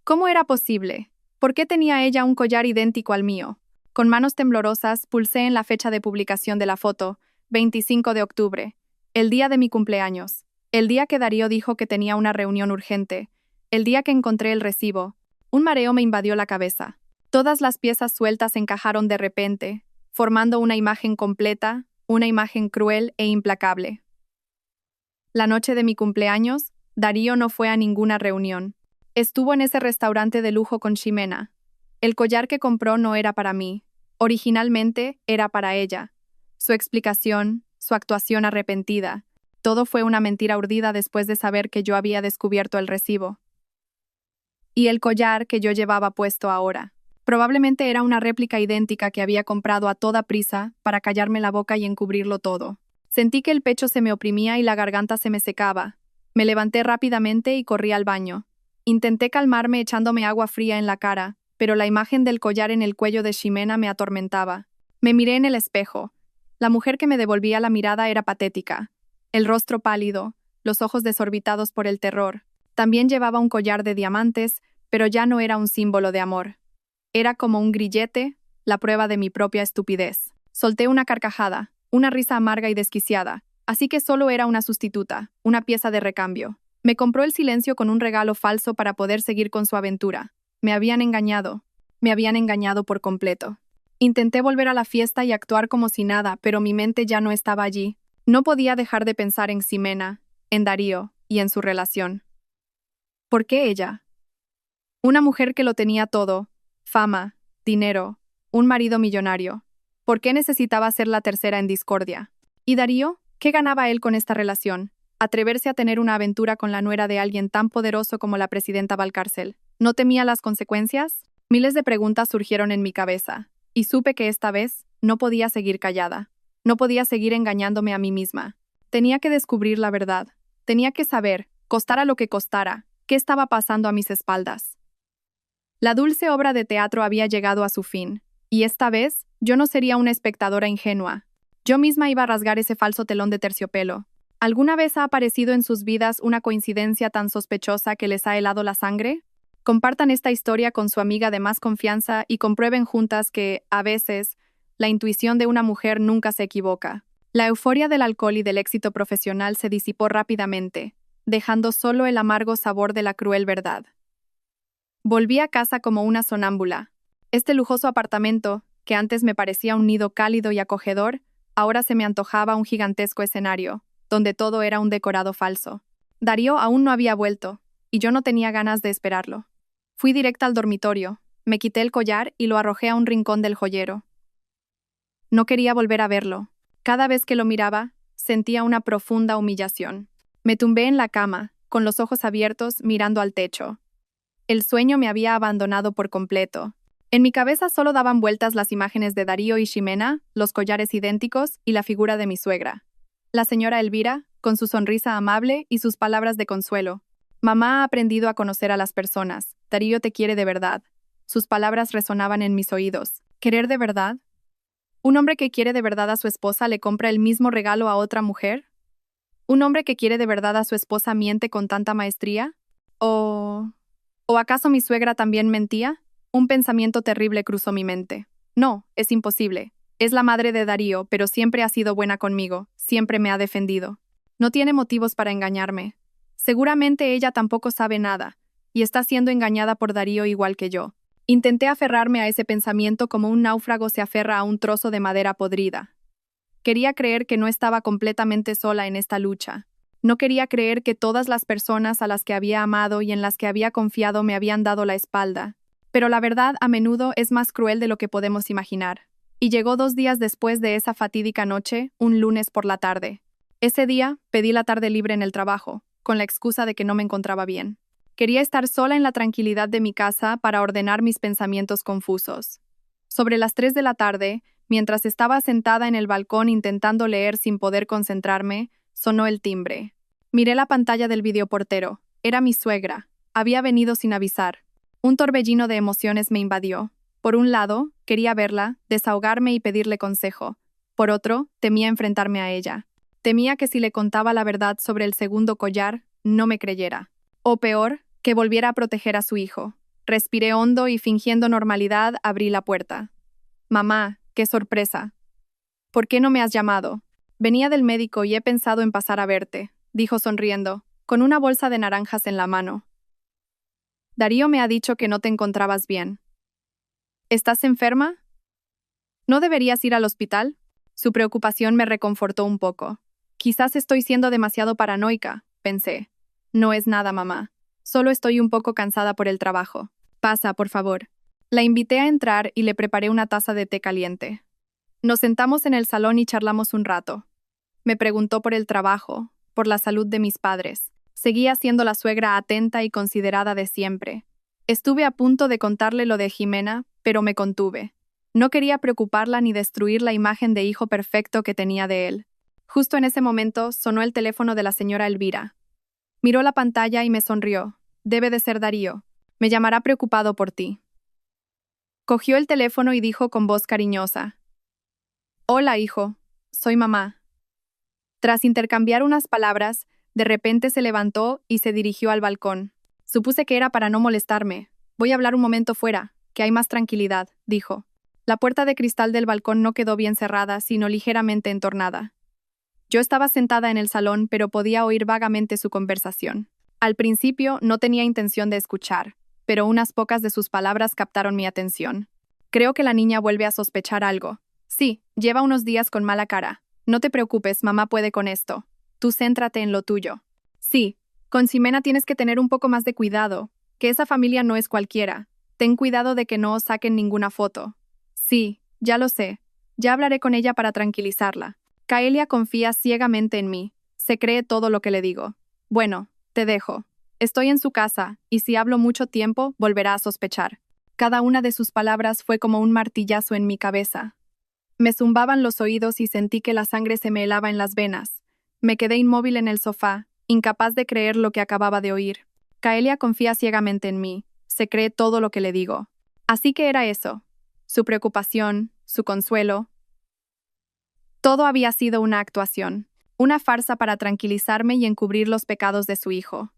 ¿Cómo era posible? ¿Por qué tenía ella un collar idéntico al mío? Con manos temblorosas, pulsé en la fecha de publicación de la foto, 25 de octubre, el día de mi cumpleaños, el día que Darío dijo que tenía una reunión urgente, el día que encontré el recibo. Un mareo me invadió la cabeza. Todas las piezas sueltas encajaron de repente, formando una imagen completa, una imagen cruel e implacable. La noche de mi cumpleaños, Darío no fue a ninguna reunión. Estuvo en ese restaurante de lujo con Ximena. El collar que compró no era para mí. Originalmente era para ella. Su explicación, su actuación arrepentida, todo fue una mentira urdida después de saber que yo había descubierto el recibo. Y el collar que yo llevaba puesto ahora. Probablemente era una réplica idéntica que había comprado a toda prisa para callarme la boca y encubrirlo todo. Sentí que el pecho se me oprimía y la garganta se me secaba. Me levanté rápidamente y corrí al baño. Intenté calmarme echándome agua fría en la cara, pero la imagen del collar en el cuello de Ximena me atormentaba. Me miré en el espejo. La mujer que me devolvía la mirada era patética. El rostro pálido, los ojos desorbitados por el terror. También llevaba un collar de diamantes, pero ya no era un símbolo de amor. Era como un grillete, la prueba de mi propia estupidez. Solté una carcajada, una risa amarga y desquiciada, así que solo era una sustituta, una pieza de recambio. Me compró el silencio con un regalo falso para poder seguir con su aventura. Me habían engañado por completo. Intenté volver a la fiesta y actuar como si nada, pero mi mente ya no estaba allí. No podía dejar de pensar en Ximena, en Darío y en su relación. ¿Por qué ella? Una mujer que lo tenía todo, fama, dinero, un marido millonario. ¿Por qué necesitaba ser la tercera en discordia? ¿Y Darío? ¿Qué ganaba él con esta relación? Atreverse a tener una aventura con la nuera de alguien tan poderoso como la presidenta Valcárcel. ¿No temía las consecuencias? Miles de preguntas surgieron en mi cabeza, y supe que esta vez no podía seguir callada. No podía seguir engañándome a mí misma. Tenía que descubrir la verdad. Tenía que saber, costara lo que costara, qué estaba pasando a mis espaldas. La dulce obra de teatro había llegado a su fin, y esta vez yo no sería una espectadora ingenua. Yo misma iba a rasgar ese falso telón de terciopelo. ¿Alguna vez ha aparecido en sus vidas una coincidencia tan sospechosa que les ha helado la sangre? Compartan esta historia con su amiga de más confianza y comprueben juntas que, a veces, la intuición de una mujer nunca se equivoca. La euforia del alcohol y del éxito profesional se disipó rápidamente, dejando solo el amargo sabor de la cruel verdad. Volví a casa como una sonámbula. Este lujoso apartamento, que antes me parecía un nido cálido y acogedor, ahora se me antojaba un gigantesco escenario, donde todo era un decorado falso. Darío aún no había vuelto, y yo no tenía ganas de esperarlo. Fui directa al dormitorio, me quité el collar y lo arrojé a un rincón del joyero. No quería volver a verlo. Cada vez que lo miraba, sentía una profunda humillación. Me tumbé en la cama, con los ojos abiertos, mirando al techo. El sueño me había abandonado por completo. En mi cabeza solo daban vueltas las imágenes de Darío y Ximena, los collares idénticos y la figura de mi suegra. La señora Elvira, con su sonrisa amable y sus palabras de consuelo. Mamá ha aprendido a conocer a las personas. Darío te quiere de verdad. Sus palabras resonaban en mis oídos. ¿Querer de verdad? ¿Un hombre que quiere de verdad a su esposa le compra el mismo regalo a otra mujer? ¿Un hombre que quiere de verdad a su esposa miente con tanta maestría? ¿O acaso mi suegra también mentía? Un pensamiento terrible cruzó mi mente. No, es imposible. Es la madre de Darío, pero siempre ha sido buena conmigo, siempre me ha defendido. No tiene motivos para engañarme. Seguramente ella tampoco sabe nada, y está siendo engañada por Darío igual que yo. Intenté aferrarme a ese pensamiento como un náufrago se aferra a un trozo de madera podrida. Quería creer que no estaba completamente sola en esta lucha. No quería creer que todas las personas a las que había amado y en las que había confiado me habían dado la espalda. Pero la verdad a menudo es más cruel de lo que podemos imaginar. Y llegó 2 días después de esa fatídica noche, un lunes por la tarde. Ese día, pedí la tarde libre en el trabajo, con la excusa de que no me encontraba bien. Quería estar sola en la tranquilidad de mi casa para ordenar mis pensamientos confusos. Sobre las 3 de la tarde, mientras estaba sentada en el balcón intentando leer sin poder concentrarme, sonó el timbre. Miré la pantalla del videoportero. Era mi suegra. Había venido sin avisar. Un torbellino de emociones me invadió. Por un lado, quería verla, desahogarme y pedirle consejo. Por otro, temía enfrentarme a ella. Temía que si le contaba la verdad sobre el segundo collar, no me creyera. O peor, que volviera a proteger a su hijo. Respiré hondo y fingiendo normalidad abrí la puerta. Mamá, qué sorpresa. ¿Por qué no me has llamado? Venía del médico y he pensado en pasar a verte, dijo sonriendo, con una bolsa de naranjas en la mano. Darío me ha dicho que no te encontrabas bien. ¿Estás enferma? ¿No deberías ir al hospital? Su preocupación me reconfortó un poco. Quizás estoy siendo demasiado paranoica, pensé. No es nada, mamá. Solo estoy un poco cansada por el trabajo. Pasa, por favor. La invité a entrar y le preparé una taza de té caliente. Nos sentamos en el salón y charlamos un rato. Me preguntó por el trabajo, por la salud de mis padres. Seguía siendo la suegra atenta y considerada de siempre. Estuve a punto de contarle lo de Jimena, pero me contuve. No quería preocuparla ni destruir la imagen de hijo perfecto que tenía de él. Justo en ese momento sonó el teléfono de la señora Elvira. Miró la pantalla y me sonrió. Debe de ser Darío. Me llamará preocupado por ti. Cogió el teléfono y dijo con voz cariñosa: Hola, hijo. Soy mamá. Tras intercambiar unas palabras, de repente se levantó y se dirigió al balcón. Supuse que era para no molestarme. Voy a hablar un momento fuera, que hay más tranquilidad, dijo. La puerta de cristal del balcón no quedó bien cerrada, sino ligeramente entornada. Yo estaba sentada en el salón, pero podía oír vagamente su conversación. Al principio no tenía intención de escuchar, pero unas pocas de sus palabras captaron mi atención. Creo que la niña vuelve a sospechar algo. Sí, lleva unos días con mala cara. No te preocupes, mamá puede con esto. Tú céntrate en lo tuyo. Sí, con Ximena tienes que tener un poco más de cuidado, que esa familia no es cualquiera. Ten cuidado de que no os saquen ninguna foto. Sí, ya lo sé. Ya hablaré con ella para tranquilizarla. Kaelia confía ciegamente en mí. Se cree todo lo que le digo. Bueno, te dejo. Estoy en su casa, y si hablo mucho tiempo, volverá a sospechar. Cada una de sus palabras fue como un martillazo en mi cabeza. Me zumbaban los oídos y sentí que la sangre se me helaba en las venas. Me quedé inmóvil en el sofá, incapaz de creer lo que acababa de oír. Kaelia confía ciegamente en mí. Se cree todo lo que le digo. Así que era eso. Su preocupación, su consuelo. Todo había sido una actuación, una farsa para tranquilizarme y encubrir los pecados de su hijo.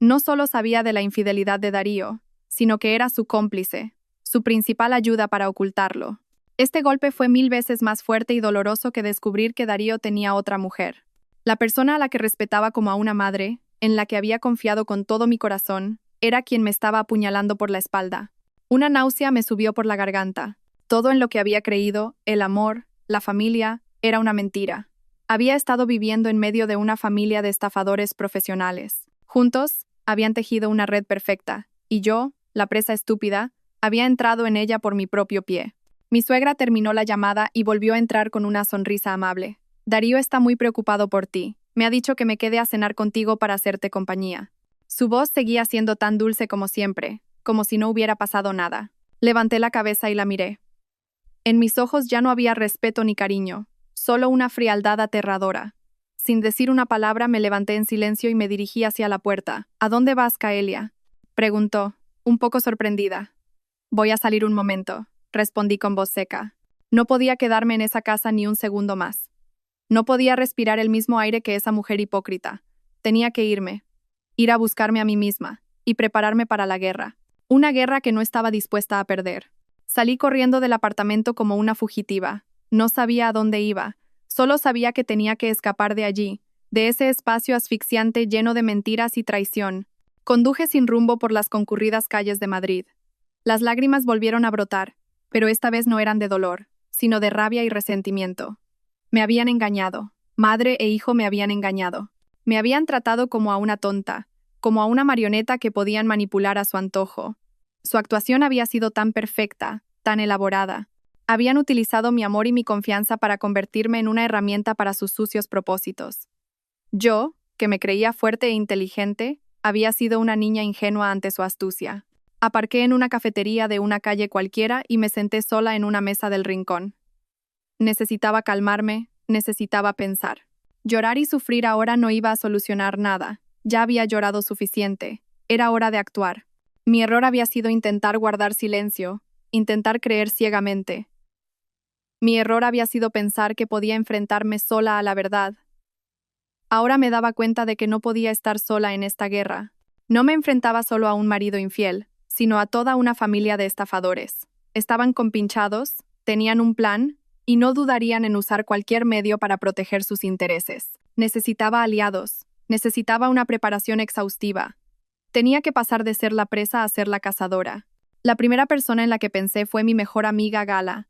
No solo sabía de la infidelidad de Darío, sino que era su cómplice, su principal ayuda para ocultarlo. Este golpe fue 1000 veces más fuerte y doloroso que descubrir que Darío tenía otra mujer. La persona a la que respetaba como a una madre, en la que había confiado con todo mi corazón, era quien me estaba apuñalando por la espalda. Una náusea me subió por la garganta. Todo en lo que había creído, el amor, la familia, era una mentira. Había estado viviendo en medio de una familia de estafadores profesionales. Juntos, habían tejido una red perfecta, y yo, la presa estúpida, había entrado en ella por mi propio pie. Mi suegra terminó la llamada y volvió a entrar con una sonrisa amable. Darío está muy preocupado por ti. Me ha dicho que me quede a cenar contigo para hacerte compañía. Su voz seguía siendo tan dulce como siempre, como si no hubiera pasado nada. Levanté la cabeza y la miré. En mis ojos ya no había respeto ni cariño, solo una frialdad aterradora. Sin decir una palabra me levanté en silencio y me dirigí hacia la puerta. ¿A dónde vas, Kaelia?, preguntó, un poco sorprendida. Voy a salir un momento, respondí con voz seca. No podía quedarme en esa casa ni un segundo más. No podía respirar el mismo aire que esa mujer hipócrita. Tenía que irme, ir a buscarme a mí misma, y prepararme para la guerra. Una guerra que no estaba dispuesta a perder. Salí corriendo del apartamento como una fugitiva. No sabía a dónde iba. Solo sabía que tenía que escapar de allí, de ese espacio asfixiante lleno de mentiras y traición. Conduje sin rumbo por las concurridas calles de Madrid. Las lágrimas volvieron a brotar, pero esta vez no eran de dolor, sino de rabia y resentimiento. Me habían engañado. Madre e hijo me habían engañado. Me habían tratado como a una tonta, como a una marioneta que podían manipular a su antojo. Su actuación había sido tan perfecta, tan elaborada. Habían utilizado mi amor y mi confianza para convertirme en una herramienta para sus sucios propósitos. Yo, que me creía fuerte e inteligente, había sido una niña ingenua ante su astucia. Aparqué en una cafetería de una calle cualquiera y me senté sola en una mesa del rincón. Necesitaba calmarme, necesitaba pensar. Llorar y sufrir ahora no iba a solucionar nada. Ya había llorado suficiente. Era hora de actuar. Mi error había sido intentar guardar silencio, intentar creer ciegamente. Mi error había sido pensar que podía enfrentarme sola a la verdad. Ahora me daba cuenta de que no podía estar sola en esta guerra. No me enfrentaba solo a un marido infiel, sino a toda una familia de estafadores. Estaban compinchados, tenían un plan, y no dudarían en usar cualquier medio para proteger sus intereses. Necesitaba aliados, necesitaba una preparación exhaustiva. Tenía que pasar de ser la presa a ser la cazadora. La primera persona en la que pensé fue mi mejor amiga Gala.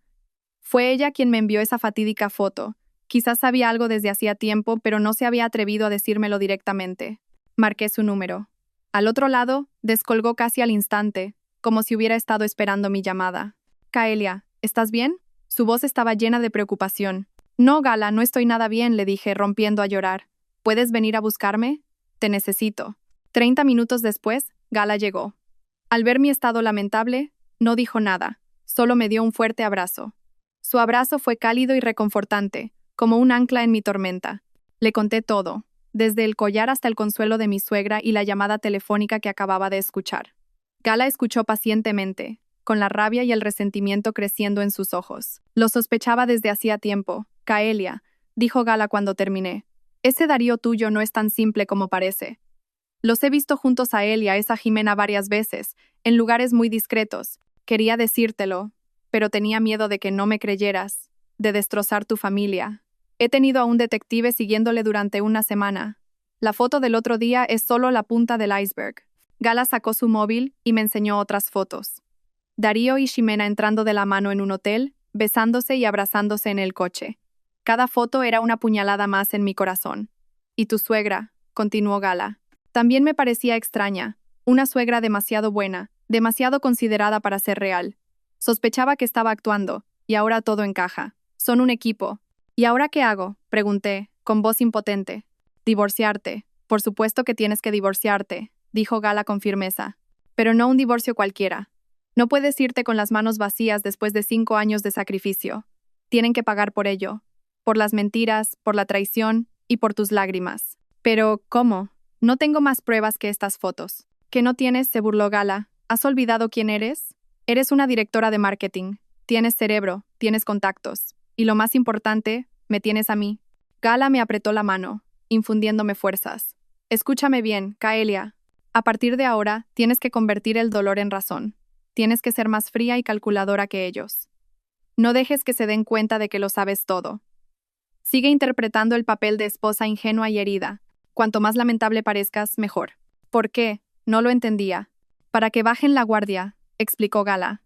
Fue ella quien me envió esa fatídica foto. Quizás sabía algo desde hacía tiempo, pero no se había atrevido a decírmelo directamente. Marqué su número. Al otro lado, descolgó casi al instante, como si hubiera estado esperando mi llamada. «Kaelia, ¿estás bien?» Su voz estaba llena de preocupación. «No, Gala, no estoy nada bien», le dije, rompiendo a llorar. «¿Puedes venir a buscarme? Te necesito». 30 minutos después, Gala llegó. Al ver mi estado lamentable, no dijo nada, solo me dio un fuerte abrazo. Su abrazo fue cálido y reconfortante, como un ancla en mi tormenta. Le conté todo, desde el collar hasta el consuelo de mi suegra y la llamada telefónica que acababa de escuchar. Gala escuchó pacientemente, con la rabia y el resentimiento creciendo en sus ojos. Lo sospechaba desde hacía tiempo. «Kaelia», dijo Gala cuando terminé, «ese Darío tuyo no es tan simple como parece. Los he visto juntos a él y a esa Jimena varias veces, en lugares muy discretos. Quería decírtelo, pero tenía miedo de que no me creyeras, de destrozar tu familia. He tenido a un detective siguiéndole durante una semana. La foto del otro día es solo la punta del iceberg». Gala sacó su móvil y me enseñó otras fotos. Darío y Ximena entrando de la mano en un hotel, besándose y abrazándose en el coche. Cada foto era una puñalada más en mi corazón. «Y tu suegra», continuó Gala. También me parecía extraña, una suegra demasiado buena, demasiado considerada para ser real. Sospechaba que estaba actuando, y ahora todo encaja. Son un equipo. «¿Y ahora qué hago?», pregunté, con voz impotente. «Divorciarte. Por supuesto que tienes que divorciarte», dijo Gala con firmeza. «Pero no un divorcio cualquiera. No puedes irte con las manos vacías después de 5 años de sacrificio. Tienen que pagar por ello. Por las mentiras, por la traición y por tus lágrimas». «Pero, ¿cómo? No tengo más pruebas que estas fotos». «¿Qué no tienes?», se burló Gala. «¿Has olvidado quién eres? Eres una directora de marketing. Tienes cerebro, tienes contactos. Y lo más importante, me tienes a mí». Gala me apretó la mano, infundiéndome fuerzas. «Escúchame bien, Kaelia. A partir de ahora, tienes que convertir el dolor en razón. Tienes que ser más fría y calculadora que ellos. No dejes que se den cuenta de que lo sabes todo. Sigue interpretando el papel de esposa ingenua y herida. Cuanto más lamentable parezcas, mejor». «¿Por qué?», no lo entendía. «Para que bajen la guardia», explicó Gala.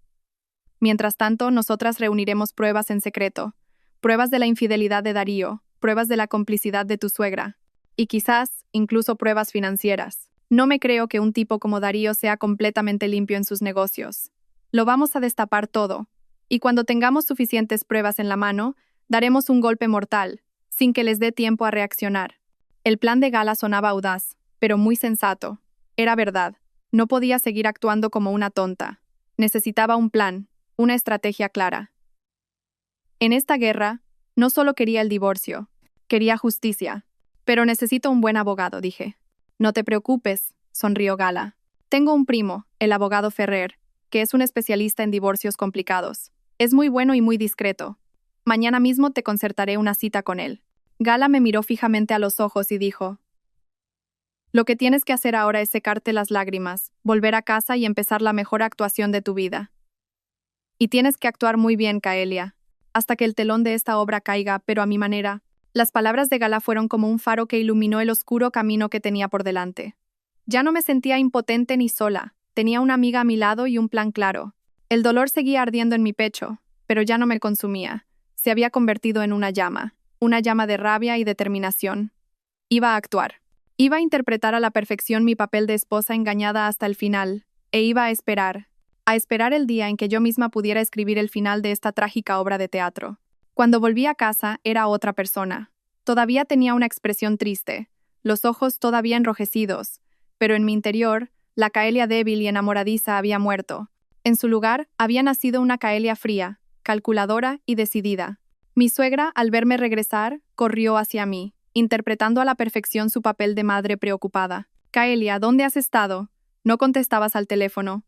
«Mientras tanto, nosotras reuniremos pruebas en secreto. Pruebas de la infidelidad de Darío, pruebas de la complicidad de tu suegra. Y quizás, incluso pruebas financieras. No me creo que un tipo como Darío sea completamente limpio en sus negocios. Lo vamos a destapar todo. Y cuando tengamos suficientes pruebas en la mano, daremos un golpe mortal, sin que les dé tiempo a reaccionar». El plan de Gala sonaba audaz, pero muy sensato. Era verdad. No podía seguir actuando como una tonta. Necesitaba un plan, una estrategia clara. En esta guerra, no solo quería el divorcio, quería justicia. «Pero necesito un buen abogado», dije. «No te preocupes», sonrió Gala. «Tengo un primo, el abogado Ferrer, que es un especialista en divorcios complicados. Es muy bueno y muy discreto. Mañana mismo te concertaré una cita con él». Gala me miró fijamente a los ojos y dijo: «Lo que tienes que hacer ahora es secarte las lágrimas, volver a casa y empezar la mejor actuación de tu vida. Y tienes que actuar muy bien, Kaelia, hasta que el telón de esta obra caiga, pero a mi manera». Las palabras de Gala fueron como un faro que iluminó el oscuro camino que tenía por delante. Ya no me sentía impotente ni sola, tenía una amiga a mi lado y un plan claro. El dolor seguía ardiendo en mi pecho, pero ya no me consumía. Se había convertido en una llama de rabia y determinación. Iba a actuar. Iba a interpretar a la perfección mi papel de esposa engañada hasta el final, e iba a esperar el día en que yo misma pudiera escribir el final de esta trágica obra de teatro. Cuando volví a casa, era otra persona. Todavía tenía una expresión triste, los ojos todavía enrojecidos, pero en mi interior, la Caelia débil y enamoradiza había muerto. En su lugar, había nacido una Caelia fría, calculadora y decidida. Mi suegra, al verme regresar, corrió hacia mí, interpretando a la perfección su papel de madre preocupada. «Caelia, ¿dónde has estado? No contestabas al teléfono.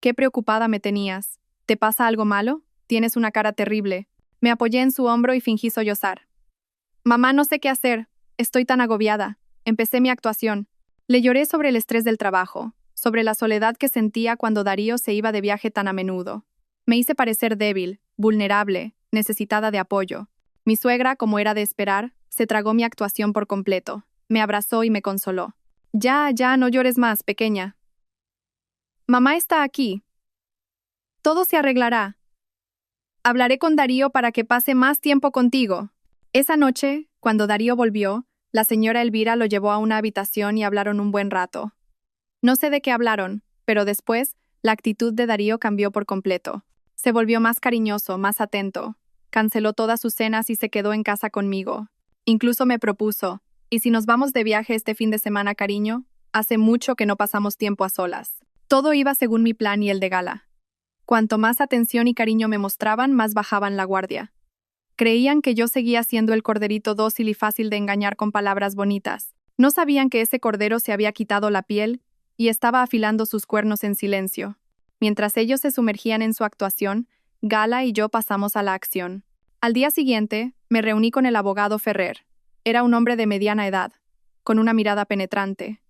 Qué preocupada me tenías. ¿Te pasa algo malo? Tienes una cara terrible». Me apoyé en su hombro y fingí sollozar. «Mamá, no sé qué hacer. Estoy tan agobiada». Empecé mi actuación. Le lloré sobre el estrés del trabajo, sobre la soledad que sentía cuando Darío se iba de viaje tan a menudo. Me hice parecer débil, vulnerable, necesitada de apoyo. Mi suegra, como era de esperar, se tragó mi actuación por completo. Me abrazó y me consoló. «Ya, no llores más, pequeña. Mamá está aquí. Todo se arreglará. Hablaré con Darío para que pase más tiempo contigo». Esa noche, cuando Darío volvió, la señora Elvira lo llevó a una habitación y hablaron un buen rato. No sé de qué hablaron, pero después, la actitud de Darío cambió por completo. Se volvió más cariñoso, más atento. Canceló todas sus cenas y se quedó en casa conmigo. Incluso me propuso: «¿Y si nos vamos de viaje este fin de semana, cariño? Hace mucho que no pasamos tiempo a solas». Todo iba según mi plan y el de Gala. Cuanto más atención y cariño me mostraban, más bajaban la guardia. Creían que yo seguía siendo el corderito dócil y fácil de engañar con palabras bonitas. No sabían que ese cordero se había quitado la piel y estaba afilando sus cuernos en silencio. Mientras ellos se sumergían en su actuación, Gala y yo pasamos a la acción. Al día siguiente, me reuní con el abogado Ferrer. Era un hombre de mediana edad, con una mirada penetrante.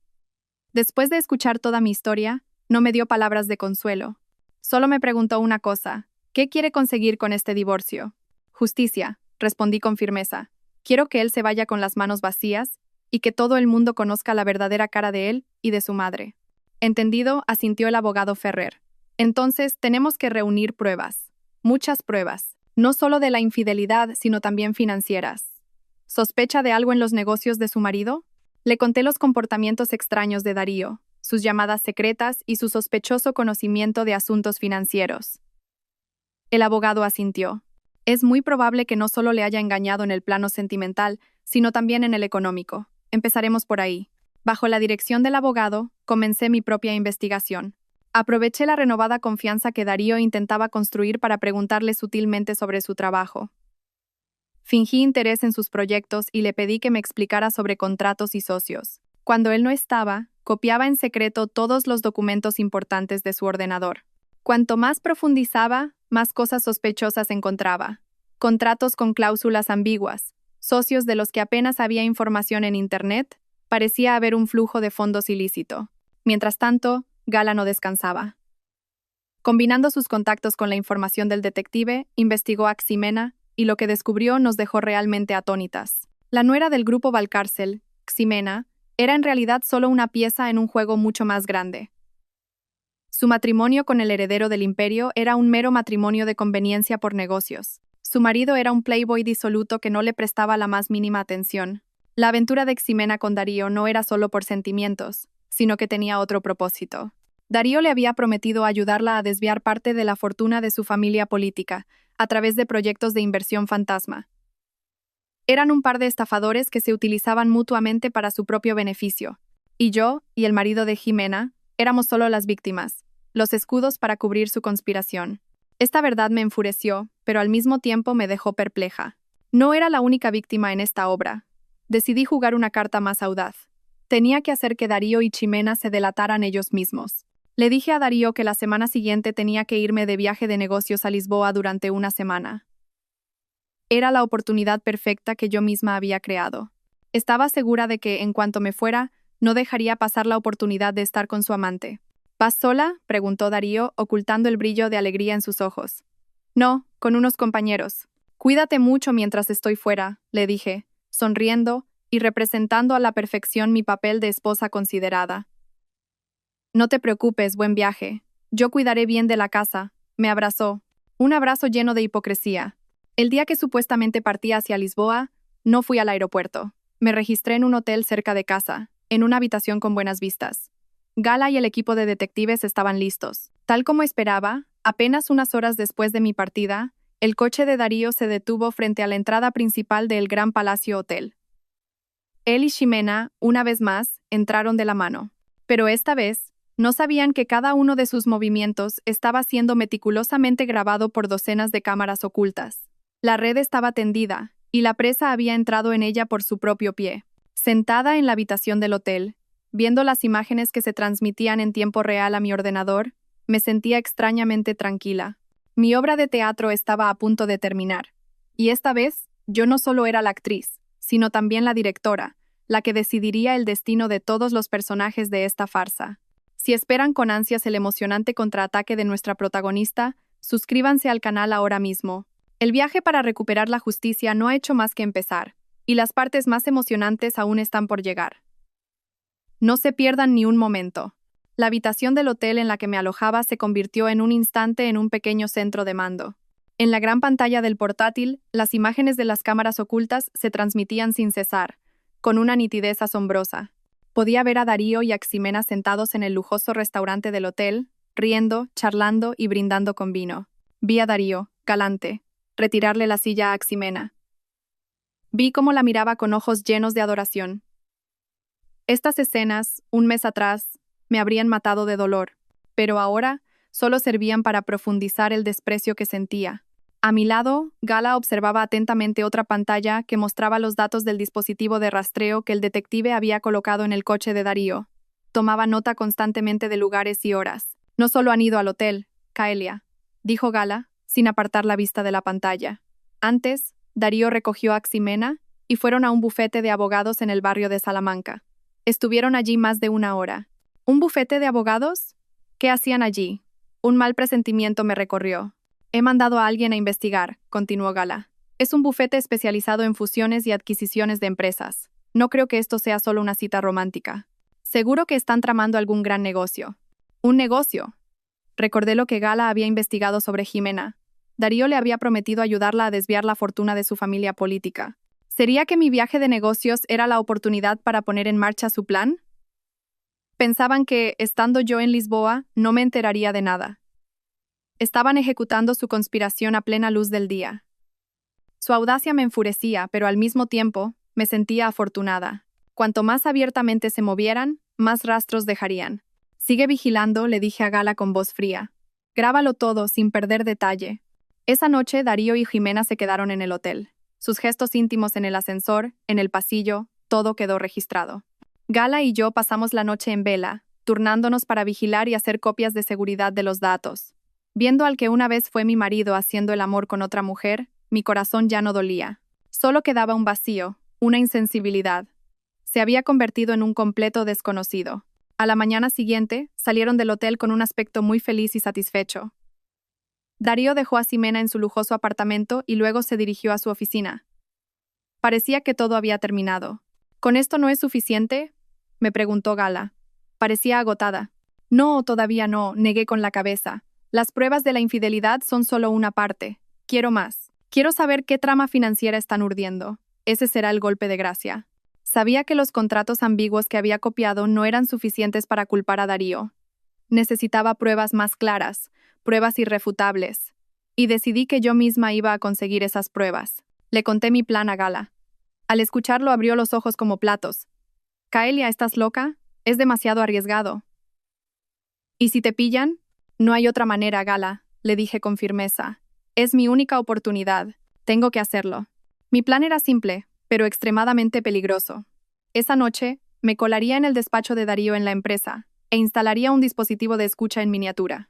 Después de escuchar toda mi historia, no me dio palabras de consuelo. Solo me preguntó una cosa: ¿qué quiere conseguir con este divorcio? «Justicia», respondí con firmeza. «Quiero que él se vaya con las manos vacías y que todo el mundo conozca la verdadera cara de él y de su madre». «Entendido», asintió el abogado Ferrer. «Entonces tenemos que reunir pruebas. Muchas pruebas. No solo de la infidelidad, sino también financieras». «¿Sospecha de algo en los negocios de su marido?» Le conté los comportamientos extraños de Darío, sus llamadas secretas y su sospechoso conocimiento de asuntos financieros. El abogado asintió. «Es muy probable que no solo le haya engañado en el plano sentimental, sino también en el económico. Empezaremos por ahí». Bajo la dirección del abogado, comencé mi propia investigación. Aproveché la renovada confianza que Darío intentaba construir para preguntarle sutilmente sobre su trabajo. Fingí interés en sus proyectos y le pedí que me explicara sobre contratos y socios. Cuando él no estaba, copiaba en secreto todos los documentos importantes de su ordenador. Cuanto más profundizaba, más cosas sospechosas encontraba. Contratos con cláusulas ambiguas, socios de los que apenas había información en Internet, parecía haber un flujo de fondos ilícito. Mientras tanto, Gala no descansaba. Combinando sus contactos con la información del detective, investigó a Ximena, y lo que descubrió nos dejó realmente atónitas. La nuera del grupo Valcárcel, Ximena, era en realidad solo una pieza en un juego mucho más grande. Su matrimonio con el heredero del imperio era un mero matrimonio de conveniencia por negocios. Su marido era un playboy disoluto que no le prestaba la más mínima atención. La aventura de Ximena con Darío no era solo por sentimientos, sino que tenía otro propósito. Darío le había prometido ayudarla a desviar parte de la fortuna de su familia política, a través de proyectos de inversión fantasma. Eran un par de estafadores que se utilizaban mutuamente para su propio beneficio, y yo, y el marido de Ximena, éramos solo las víctimas, los escudos para cubrir su conspiración. Esta verdad me enfureció, pero al mismo tiempo me dejó perpleja. No era la única víctima en esta obra. Decidí jugar una carta más audaz. Tenía que hacer que Darío y Ximena se delataran ellos mismos. Le dije a Darío que la semana siguiente tenía que irme de viaje de negocios a Lisboa durante una semana. Era la oportunidad perfecta que yo misma había creado. Estaba segura de que, en cuanto me fuera, no dejaría pasar la oportunidad de estar con su amante. «¿Vas sola?», preguntó Darío, ocultando el brillo de alegría en sus ojos. «No, con unos compañeros». «Cuídate mucho mientras estoy fuera», le dije, sonriendo y representando a la perfección mi papel de esposa considerada. «No te preocupes, buen viaje. Yo cuidaré bien de la casa», me abrazó. Un abrazo lleno de hipocresía. El día que supuestamente partía hacia Lisboa, no fui al aeropuerto. Me registré en un hotel cerca de casa, en una habitación con buenas vistas. Gala y el equipo de detectives estaban listos. Tal como esperaba, apenas unas horas después de mi partida, el coche de Darío se detuvo frente a la entrada principal del Gran Palacio Hotel. Él y Ximena, una vez más, entraron de la mano. Pero esta vez, no sabían que cada uno de sus movimientos estaba siendo meticulosamente grabado por docenas de cámaras ocultas. La red estaba tendida, y la presa había entrado en ella por su propio pie. Sentada en la habitación del hotel, viendo las imágenes que se transmitían en tiempo real a mi ordenador, me sentía extrañamente tranquila. Mi obra de teatro estaba a punto de terminar. Y esta vez, yo no solo era la actriz, sino también la directora, la que decidiría el destino de todos los personajes de esta farsa. Si esperan con ansias el emocionante contraataque de nuestra protagonista, suscríbanse al canal ahora mismo. El viaje para recuperar la justicia no ha hecho más que empezar, y las partes más emocionantes aún están por llegar. No se pierdan ni un momento. La habitación del hotel en la que me alojaba se convirtió en un instante en un pequeño centro de mando. En la gran pantalla del portátil, las imágenes de las cámaras ocultas se transmitían sin cesar, con una nitidez asombrosa. Podía ver a Darío y a Ximena sentados en el lujoso restaurante del hotel, riendo, charlando y brindando con vino. Vi a Darío, galante, retirarle la silla a Ximena. Vi cómo la miraba con ojos llenos de adoración. Estas escenas, un mes atrás, me habrían matado de dolor, pero ahora solo servían para profundizar el desprecio que sentía. A mi lado, Gala observaba atentamente otra pantalla que mostraba los datos del dispositivo de rastreo que el detective había colocado en el coche de Darío. Tomaba nota constantemente de lugares y horas. No solo han ido al hotel, Kaelia, dijo Gala, sin apartar la vista de la pantalla. Antes, Darío recogió a Ximena y fueron a un bufete de abogados en el barrio de Salamanca. Estuvieron allí más de una hora. ¿Un bufete de abogados? ¿Qué hacían allí? Un mal presentimiento me recorrió. He mandado a alguien a investigar, continuó Gala. Es un bufete especializado en fusiones y adquisiciones de empresas. No creo que esto sea solo una cita romántica. Seguro que están tramando algún gran negocio. ¿Un negocio? Recordé lo que Gala había investigado sobre Ximena. Darío le había prometido ayudarla a desviar la fortuna de su familia política. ¿Sería que mi viaje de negocios era la oportunidad para poner en marcha su plan? Pensaban que, estando yo en Lisboa, no me enteraría de nada. Estaban ejecutando su conspiración a plena luz del día. Su audacia me enfurecía, pero al mismo tiempo, me sentía afortunada. Cuanto más abiertamente se movieran, más rastros dejarían. Sigue vigilando, le dije a Gala con voz fría. Grábalo todo, sin perder detalle. Esa noche, Darío y Ximena se quedaron en el hotel. Sus gestos íntimos en el ascensor, en el pasillo, todo quedó registrado. Gala y yo pasamos la noche en vela, turnándonos para vigilar y hacer copias de seguridad de los datos. Viendo al que una vez fue mi marido haciendo el amor con otra mujer, mi corazón ya no dolía. Solo quedaba un vacío, una insensibilidad. Se había convertido en un completo desconocido. A la mañana siguiente, salieron del hotel con un aspecto muy feliz y satisfecho. Darío dejó a Ximena en su lujoso apartamento y luego se dirigió a su oficina. Parecía que todo había terminado. ¿Con esto no es suficiente?, me preguntó Gala. Parecía agotada. No, todavía no, negué con la cabeza. Las pruebas de la infidelidad son solo una parte. Quiero más. Quiero saber qué trama financiera están urdiendo. Ese será el golpe de gracia. Sabía que los contratos ambiguos que había copiado no eran suficientes para culpar a Darío. Necesitaba pruebas más claras, pruebas irrefutables. Y decidí que yo misma iba a conseguir esas pruebas. Le conté mi plan a Gala. Al escucharlo abrió los ojos como platos. Kaelia, ¿estás loca? Es demasiado arriesgado. ¿Y si te pillan? No hay otra manera, Gala, le dije con firmeza. Es mi única oportunidad. Tengo que hacerlo. Mi plan era simple, pero extremadamente peligroso. Esa noche, me colaría en el despacho de Darío en la empresa e instalaría un dispositivo de escucha en miniatura.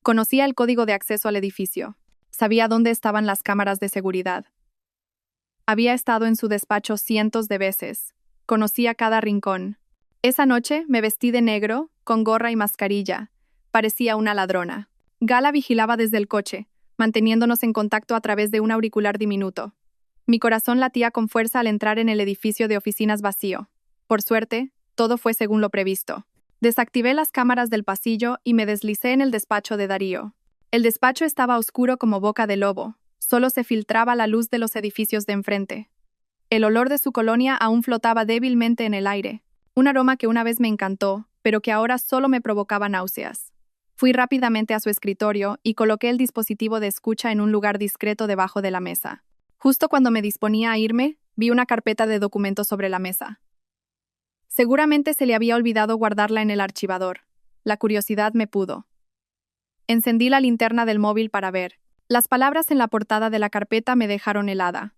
Conocía el código de acceso al edificio. Sabía dónde estaban las cámaras de seguridad. Había estado en su despacho cientos de veces. Conocía cada rincón. Esa noche me vestí de negro, con gorra y mascarilla. Parecía una ladrona. Gala vigilaba desde el coche, manteniéndonos en contacto a través de un auricular diminuto. Mi corazón latía con fuerza al entrar en el edificio de oficinas vacío. Por suerte, todo fue según lo previsto. Desactivé las cámaras del pasillo y me deslicé en el despacho de Darío. El despacho estaba oscuro como boca de lobo. Solo se filtraba la luz de los edificios de enfrente. El olor de su colonia aún flotaba débilmente en el aire. Un aroma que una vez me encantó, pero que ahora solo me provocaba náuseas. Fui rápidamente a su escritorio y coloqué el dispositivo de escucha en un lugar discreto debajo de la mesa. Justo cuando me disponía a irme, Vi una carpeta de documentos sobre la mesa. Seguramente se le había olvidado guardarla en el archivador. La curiosidad me pudo. Encendí la linterna del móvil para ver. Las palabras en la portada de la carpeta me dejaron helada.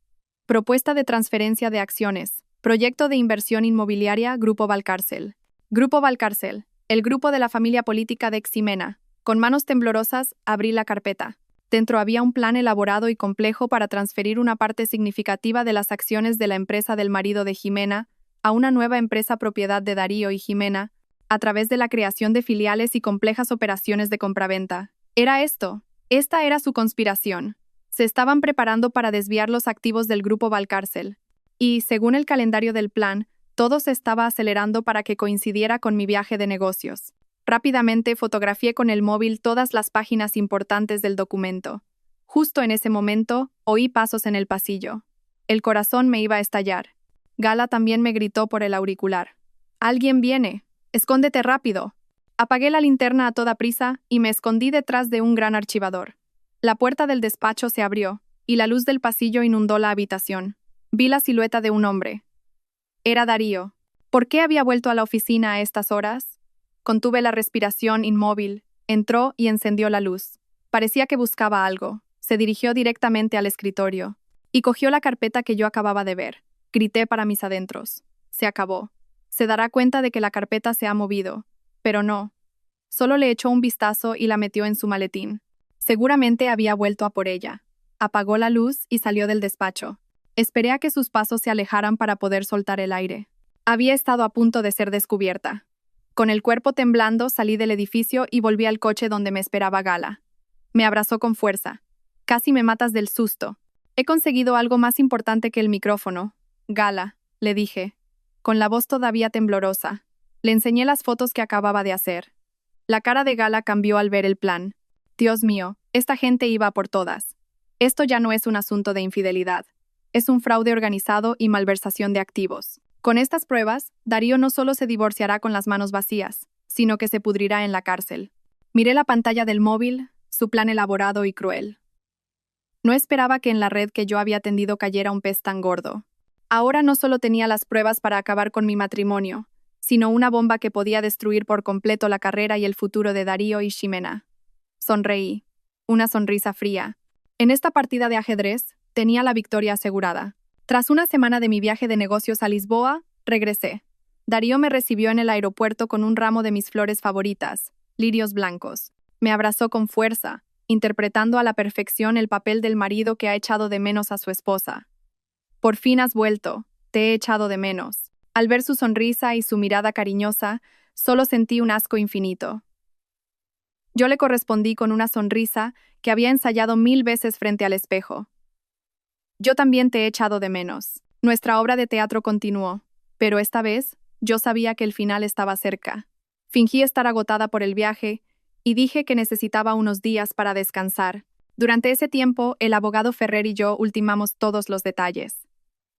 Propuesta de transferencia de acciones. Proyecto de inversión inmobiliaria Grupo Valcárcel. Grupo Valcárcel, el grupo de la familia política de Ximena. Con manos temblorosas, abrí la carpeta. Dentro había un plan elaborado y complejo para transferir una parte significativa de las acciones de la empresa del marido de Ximena a una nueva empresa propiedad de Darío y Ximena, a través de la creación de filiales y complejas operaciones de compraventa. Era esto. Esta era su conspiración. Se estaban preparando para desviar los activos del grupo Valcárcel. Y, según el calendario del plan, todo se estaba acelerando para que coincidiera con mi viaje de negocios. Rápidamente fotografié con el móvil todas las páginas importantes del documento. Justo en ese momento, oí pasos en el pasillo. El corazón me iba a estallar. Gala también me gritó por el auricular. «¡Alguien viene! ¡Escóndete rápido!». Apagué la linterna a toda prisa y me escondí detrás de un gran archivador. La puerta del despacho se abrió, y la luz del pasillo inundó la habitación. Vi la silueta de un hombre. Era Darío. ¿Por qué había vuelto a la oficina a estas horas? Contuve la respiración inmóvil. Entró y encendió la luz. Parecía que buscaba algo. Se dirigió directamente al escritorio. Y cogió la carpeta que yo acababa de ver. Grité para mis adentros. Se acabó. Se dará cuenta de que la carpeta se ha movido. Pero no. Solo le echó un vistazo y la metió en su maletín. Seguramente había vuelto a por ella. Apagó la luz y salió del despacho. Esperé a que sus pasos se alejaran para poder soltar el aire. Había estado a punto de ser descubierta. Con el cuerpo temblando salí del edificio y volví al coche donde me esperaba Gala. Me abrazó con fuerza. «Casi me matas del susto. He conseguido algo más importante que el micrófono. Gala», le dije, con la voz todavía temblorosa. Le enseñé las fotos que acababa de hacer. La cara de Gala cambió al ver el plan. Dios mío, esta gente iba por todas. Esto ya no es un asunto de infidelidad. Es un fraude organizado y malversación de activos. Con estas pruebas, Darío no solo se divorciará con las manos vacías, sino que se pudrirá en la cárcel. Miré la pantalla del móvil, su plan elaborado y cruel. No esperaba que en la red que yo había tendido cayera un pez tan gordo. Ahora no solo tenía las pruebas para acabar con mi matrimonio, sino una bomba que podía destruir por completo la carrera y el futuro de Darío y Ximena. Sonreí. Una sonrisa fría. En esta partida de ajedrez, tenía la victoria asegurada. Tras una semana de mi viaje de negocios a Lisboa, regresé. Darío me recibió en el aeropuerto con un ramo de mis flores favoritas, lirios blancos. Me abrazó con fuerza, interpretando a la perfección el papel del marido que ha echado de menos a su esposa. «Por fin has vuelto, te he echado de menos». Al ver su sonrisa y su mirada cariñosa, solo sentí un asco infinito. Yo le correspondí con una sonrisa que había ensayado 1000 veces frente al espejo. «Yo también te he echado de menos». Nuestra obra de teatro continuó, pero esta vez yo sabía que el final estaba cerca. Fingí estar agotada por el viaje y dije que necesitaba unos días para descansar. Durante ese tiempo, el abogado Ferrer y yo ultimamos todos los detalles.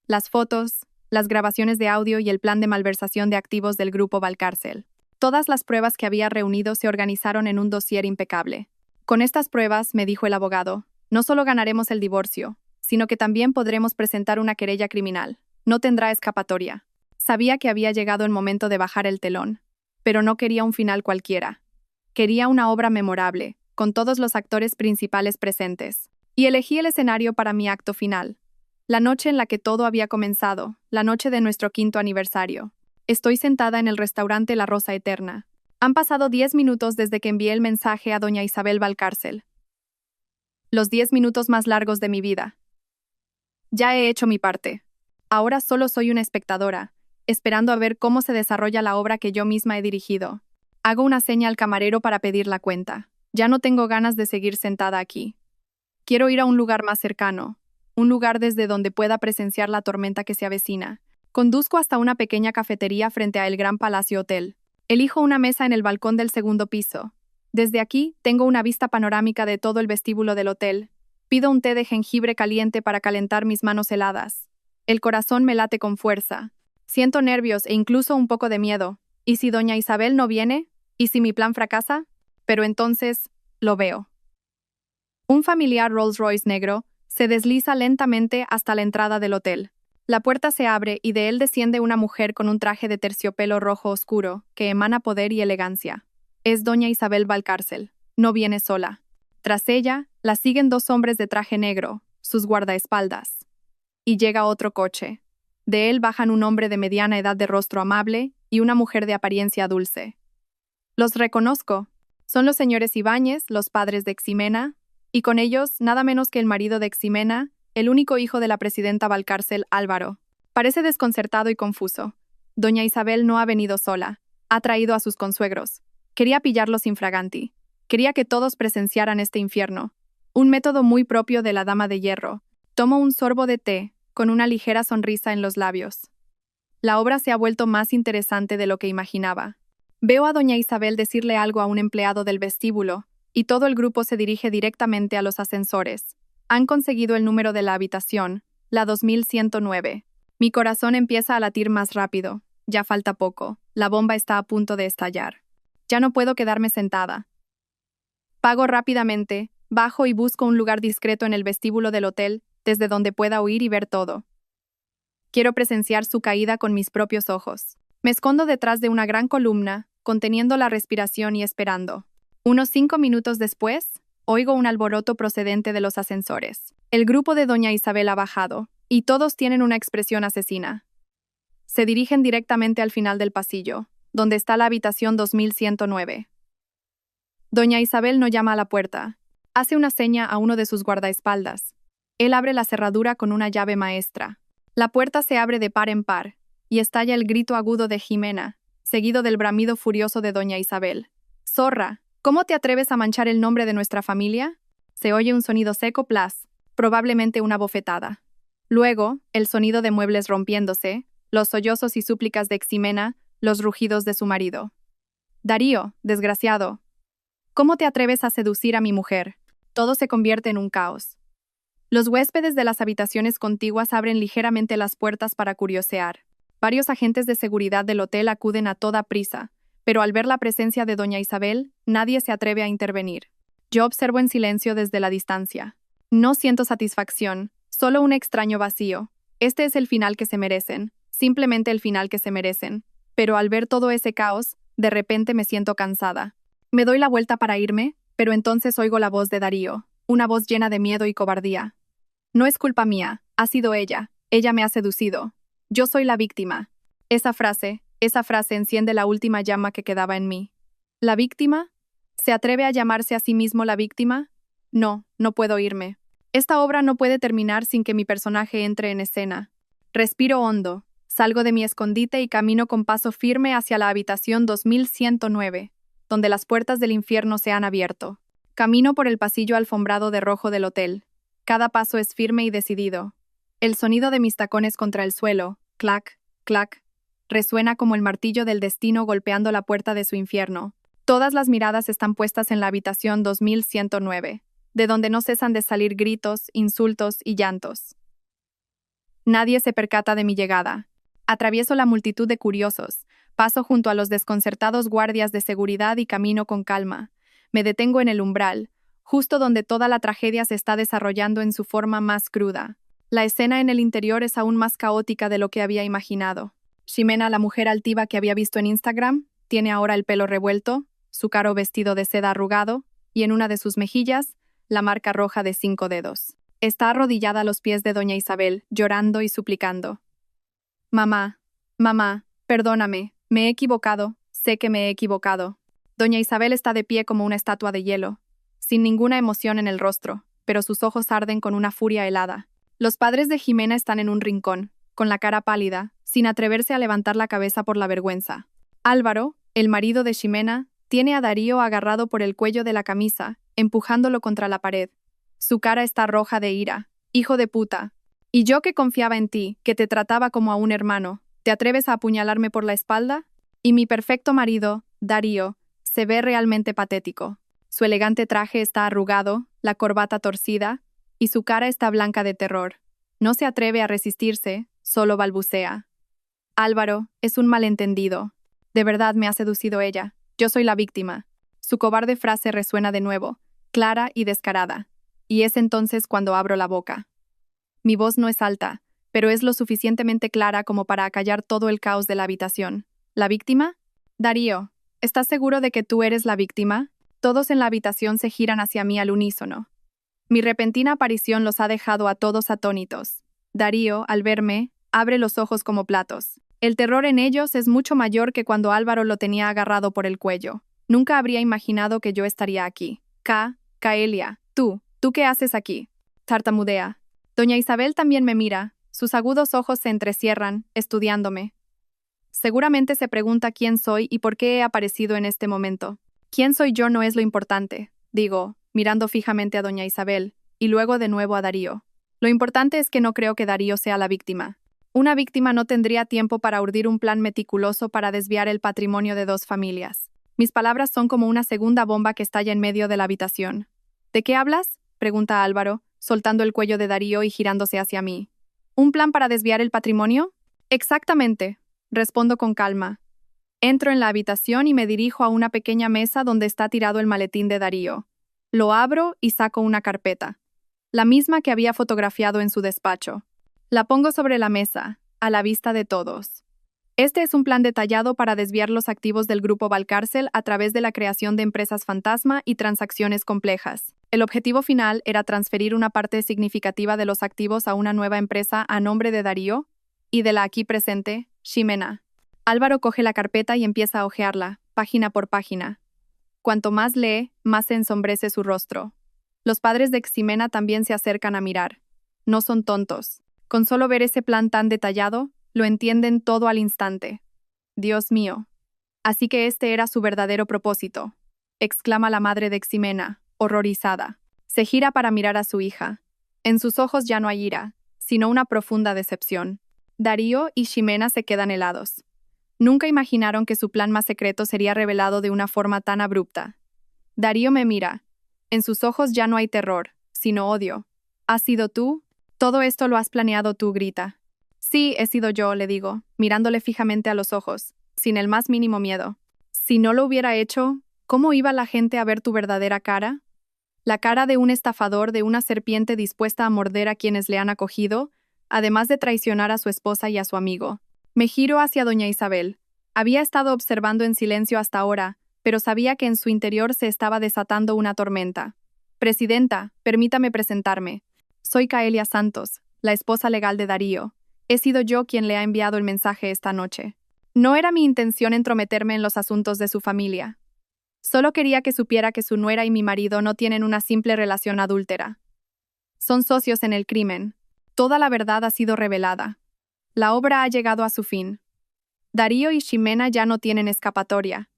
Las fotos, las grabaciones de audio y el plan de malversación de activos del grupo Valcárcel. Todas las pruebas que había reunido se organizaron en un dossier impecable. Con estas pruebas, me dijo el abogado, no solo ganaremos el divorcio, sino que también podremos presentar una querella criminal. No tendrá escapatoria. Sabía que había llegado el momento de bajar el telón, pero no quería un final cualquiera. Quería una obra memorable, con todos los actores principales presentes. Y elegí el escenario para mi acto final. La noche en la que todo había comenzado, la noche de nuestro 5º aniversario. Estoy sentada en el restaurante La Rosa Eterna. Han pasado 10 minutos desde que envié el mensaje a doña Isabel Valcárcel. Los 10 minutos más largos de mi vida. Ya he hecho mi parte. Ahora solo soy una espectadora, esperando a ver cómo se desarrolla la obra que yo misma he dirigido. Hago una seña al camarero para pedir la cuenta. Ya no tengo ganas de seguir sentada aquí. Quiero ir a un lugar más cercano. Un lugar desde donde pueda presenciar la tormenta que se avecina. Conduzco hasta una pequeña cafetería frente a El Gran Palacio Hotel. Elijo una mesa en el balcón del 2º piso. Desde aquí, tengo una vista panorámica de todo el vestíbulo del hotel. Pido un té de jengibre caliente para calentar mis manos heladas. El corazón me late con fuerza. Siento nervios e incluso un poco de miedo. ¿Y si doña Isabel no viene? ¿Y si mi plan fracasa? Pero entonces, lo veo. Un familiar Rolls Royce negro se desliza lentamente hasta la entrada del hotel. La puerta se abre y de él desciende una mujer con un traje de terciopelo rojo oscuro, que emana poder y elegancia. Es doña Isabel Valcárcel. No viene sola. Tras ella, la siguen dos hombres de traje negro, sus guardaespaldas. Y llega otro coche. De él bajan un hombre de mediana edad de rostro amable y una mujer de apariencia dulce. Los reconozco. Son los señores Ibáñez, los padres de Ximena, y con ellos nada menos que el marido de Ximena, el único hijo de la presidenta Valcárcel, Álvaro. Parece desconcertado y confuso. Doña Isabel no ha venido sola. Ha traído a sus consuegros. Quería pillarlos infraganti. Quería que todos presenciaran este infierno. Un método muy propio de la dama de hierro. Tomo un sorbo de té, con una ligera sonrisa en los labios. La obra se ha vuelto más interesante de lo que imaginaba. Veo a doña Isabel decirle algo a un empleado del vestíbulo, y todo el grupo se dirige directamente a los ascensores. Han conseguido el número de la habitación, la 2109. Mi corazón empieza a latir más rápido. Ya falta poco. La bomba está a punto de estallar. Ya no puedo quedarme sentada. Pago rápidamente, bajo y busco un lugar discreto en el vestíbulo del hotel, desde donde pueda oír y ver todo. Quiero presenciar su caída con mis propios ojos. Me escondo detrás de una gran columna, conteniendo la respiración y esperando. Unos 5 minutos después, oigo un alboroto procedente de los ascensores. El grupo de doña Isabel ha bajado, y todos tienen una expresión asesina. Se dirigen directamente al final del pasillo, donde está la habitación 2109. Doña Isabel no llama a la puerta. Hace una seña a uno de sus guardaespaldas. Él abre la cerradura con una llave maestra. La puerta se abre de par en par, y estalla el grito agudo de Ximena, seguido del bramido furioso de doña Isabel. «Zorra, ¿cómo te atreves a manchar el nombre de nuestra familia?» Se oye un sonido seco plas, probablemente una bofetada. Luego, el sonido de muebles rompiéndose, los sollozos y súplicas de Ximena, los rugidos de su marido. «Darío, desgraciado, ¿cómo te atreves a seducir a mi mujer?» Todo se convierte en un caos. Los huéspedes de las habitaciones contiguas abren ligeramente las puertas para curiosear. Varios agentes de seguridad del hotel acuden a toda prisa, pero al ver la presencia de doña Isabel, nadie se atreve a intervenir. Yo observo en silencio desde la distancia. No siento satisfacción, solo un extraño vacío. Este es el final que se merecen, simplemente el final que se merecen. Pero al ver todo ese caos, de repente me siento cansada. Me doy la vuelta para irme, pero entonces oigo la voz de Darío, una voz llena de miedo y cobardía. «No es culpa mía, ha sido ella me ha seducido. Yo soy la víctima». Esa frase enciende la última llama que quedaba en mí. ¿La víctima? ¿Se atreve a llamarse a sí mismo la víctima? No, no puedo irme. Esta obra no puede terminar sin que mi personaje entre en escena. Respiro hondo, salgo de mi escondite y camino con paso firme hacia la habitación 2109, donde las puertas del infierno se han abierto. Camino por el pasillo alfombrado de rojo del hotel. Cada paso es firme y decidido. El sonido de mis tacones contra el suelo, clac, clac, resuena como el martillo del destino golpeando la puerta de su infierno. Todas las miradas están puestas en la habitación 2109, de donde no cesan de salir gritos, insultos y llantos. Nadie se percata de mi llegada. Atravieso la multitud de curiosos, paso junto a los desconcertados guardias de seguridad y camino con calma. Me detengo en el umbral, justo donde toda la tragedia se está desarrollando en su forma más cruda. La escena en el interior es aún más caótica de lo que había imaginado. Ximena, la mujer altiva que había visto en Instagram, tiene ahora el pelo revuelto, su caro vestido de seda arrugado, y en una de sus mejillas, la marca roja de 5 dedos. Está arrodillada a los pies de doña Isabel, llorando y suplicando. «Mamá, mamá, perdóname, me he equivocado, sé que me he equivocado». Doña Isabel está de pie como una estatua de hielo, sin ninguna emoción en el rostro, pero sus ojos arden con una furia helada. Los padres de Ximena están en un rincón, con la cara pálida, sin atreverse a levantar la cabeza por la vergüenza. Álvaro, el marido de Ximena, tiene a Darío agarrado por el cuello de la camisa, empujándolo contra la pared. Su cara está roja de ira. «Hijo de puta. Y yo que confiaba en ti, que te trataba como a un hermano, ¿te atreves a apuñalarme por la espalda?» Y mi perfecto marido, Darío, se ve realmente patético. Su elegante traje está arrugado, la corbata torcida, y su cara está blanca de terror. No se atreve a resistirse, solo balbucea. «Álvaro, es un malentendido. De verdad me ha seducido ella. Yo soy la víctima». Su cobarde frase resuena de nuevo, clara y descarada. Y es entonces cuando abro la boca. Mi voz no es alta, pero es lo suficientemente clara como para acallar todo el caos de la habitación. ¿La víctima? Darío, ¿estás seguro de que tú eres la víctima? Todos en la habitación se giran hacia mí al unísono. Mi repentina aparición los ha dejado a todos atónitos. Darío, al verme, abre los ojos como platos. El terror en ellos es mucho mayor que cuando Álvaro lo tenía agarrado por el cuello. Nunca habría imaginado que yo estaría aquí. Caelia, ¿tú qué haces aquí? Tartamudea. Doña Isabel también me mira. Sus agudos ojos se entrecierran, estudiándome. Seguramente se pregunta quién soy y por qué he aparecido en este momento. Quién soy yo no es lo importante, digo, mirando fijamente a doña Isabel, y luego de nuevo a Darío. Lo importante es que no creo que Darío sea la víctima. Una víctima no tendría tiempo para urdir un plan meticuloso para desviar el patrimonio de dos familias. Mis palabras son como una segunda bomba que estalla en medio de la habitación. ¿De qué hablas?, pregunta Álvaro, soltando el cuello de Darío y girándose hacia mí. ¿Un plan para desviar el patrimonio? Exactamente, respondo con calma. Entro en la habitación y me dirijo a una pequeña mesa donde está tirado el maletín de Darío. Lo abro y saco una carpeta, la misma que había fotografiado en su despacho. La pongo sobre la mesa, a la vista de todos. Este es un plan detallado para desviar los activos del Grupo Valcárcel a través de la creación de empresas fantasma y transacciones complejas. El objetivo final era transferir una parte significativa de los activos a una nueva empresa a nombre de Darío y de la aquí presente, Ximena. Álvaro coge la carpeta y empieza a hojearla, página por página. Cuanto más lee, más se ensombrece su rostro. Los padres de Ximena también se acercan a mirar. No son tontos. Con solo ver ese plan tan detallado, lo entienden todo al instante. Dios mío. Así que este era su verdadero propósito, exclama la madre de Ximena, horrorizada. Se gira para mirar a su hija. En sus ojos ya no hay ira, sino una profunda decepción. Darío y Ximena se quedan helados. Nunca imaginaron que su plan más secreto sería revelado de una forma tan abrupta. Darío me mira. En sus ojos ya no hay terror, sino odio. ¿Has sido tú? Todo esto lo has planeado tú, grita. Sí, he sido yo, le digo, mirándole fijamente a los ojos, sin el más mínimo miedo. Si no lo hubiera hecho, ¿cómo iba la gente a ver tu verdadera cara? La cara de un estafador, de una serpiente dispuesta a morder a quienes le han acogido, además de traicionar a su esposa y a su amigo. Me giro hacia doña Isabel. Había estado observando en silencio hasta ahora, pero sabía que en su interior se estaba desatando una tormenta. Presidenta, permítame presentarme. Soy Caelia Santos, la esposa legal de Darío. He sido yo quien le ha enviado el mensaje esta noche. No era mi intención entrometerme en los asuntos de su familia. Solo quería que supiera que su nuera y mi marido no tienen una simple relación adúltera. Son socios en el crimen. Toda la verdad ha sido revelada. La obra ha llegado a su fin. Darío y Ximena ya no tienen escapatoria.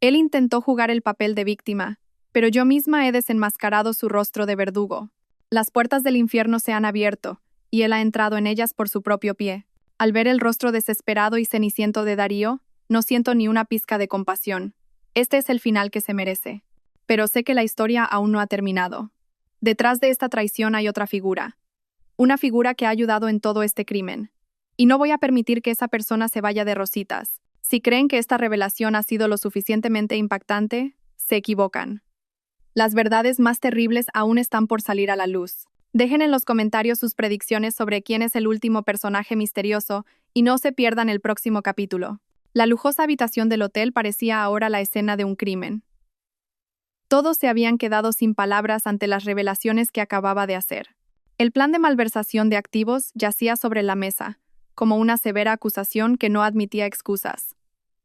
Él intentó jugar el papel de víctima, pero yo misma he desenmascarado su rostro de verdugo. Las puertas del infierno se han abierto, y él ha entrado en ellas por su propio pie. Al ver el rostro desesperado y ceniciento de Darío, no siento ni una pizca de compasión. Este es el final que se merece. Pero sé que la historia aún no ha terminado. Detrás de esta traición hay otra figura. Una figura que ha ayudado en todo este crimen. Y no voy a permitir que esa persona se vaya de rositas. Si creen que esta revelación ha sido lo suficientemente impactante, se equivocan. Las verdades más terribles aún están por salir a la luz. Dejen en los comentarios sus predicciones sobre quién es el último personaje misterioso y no se pierdan el próximo capítulo. La lujosa habitación del hotel parecía ahora la escena de un crimen. Todos se habían quedado sin palabras ante las revelaciones que acababa de hacer. El plan de malversación de activos yacía sobre la mesa, como una severa acusación que no admitía excusas.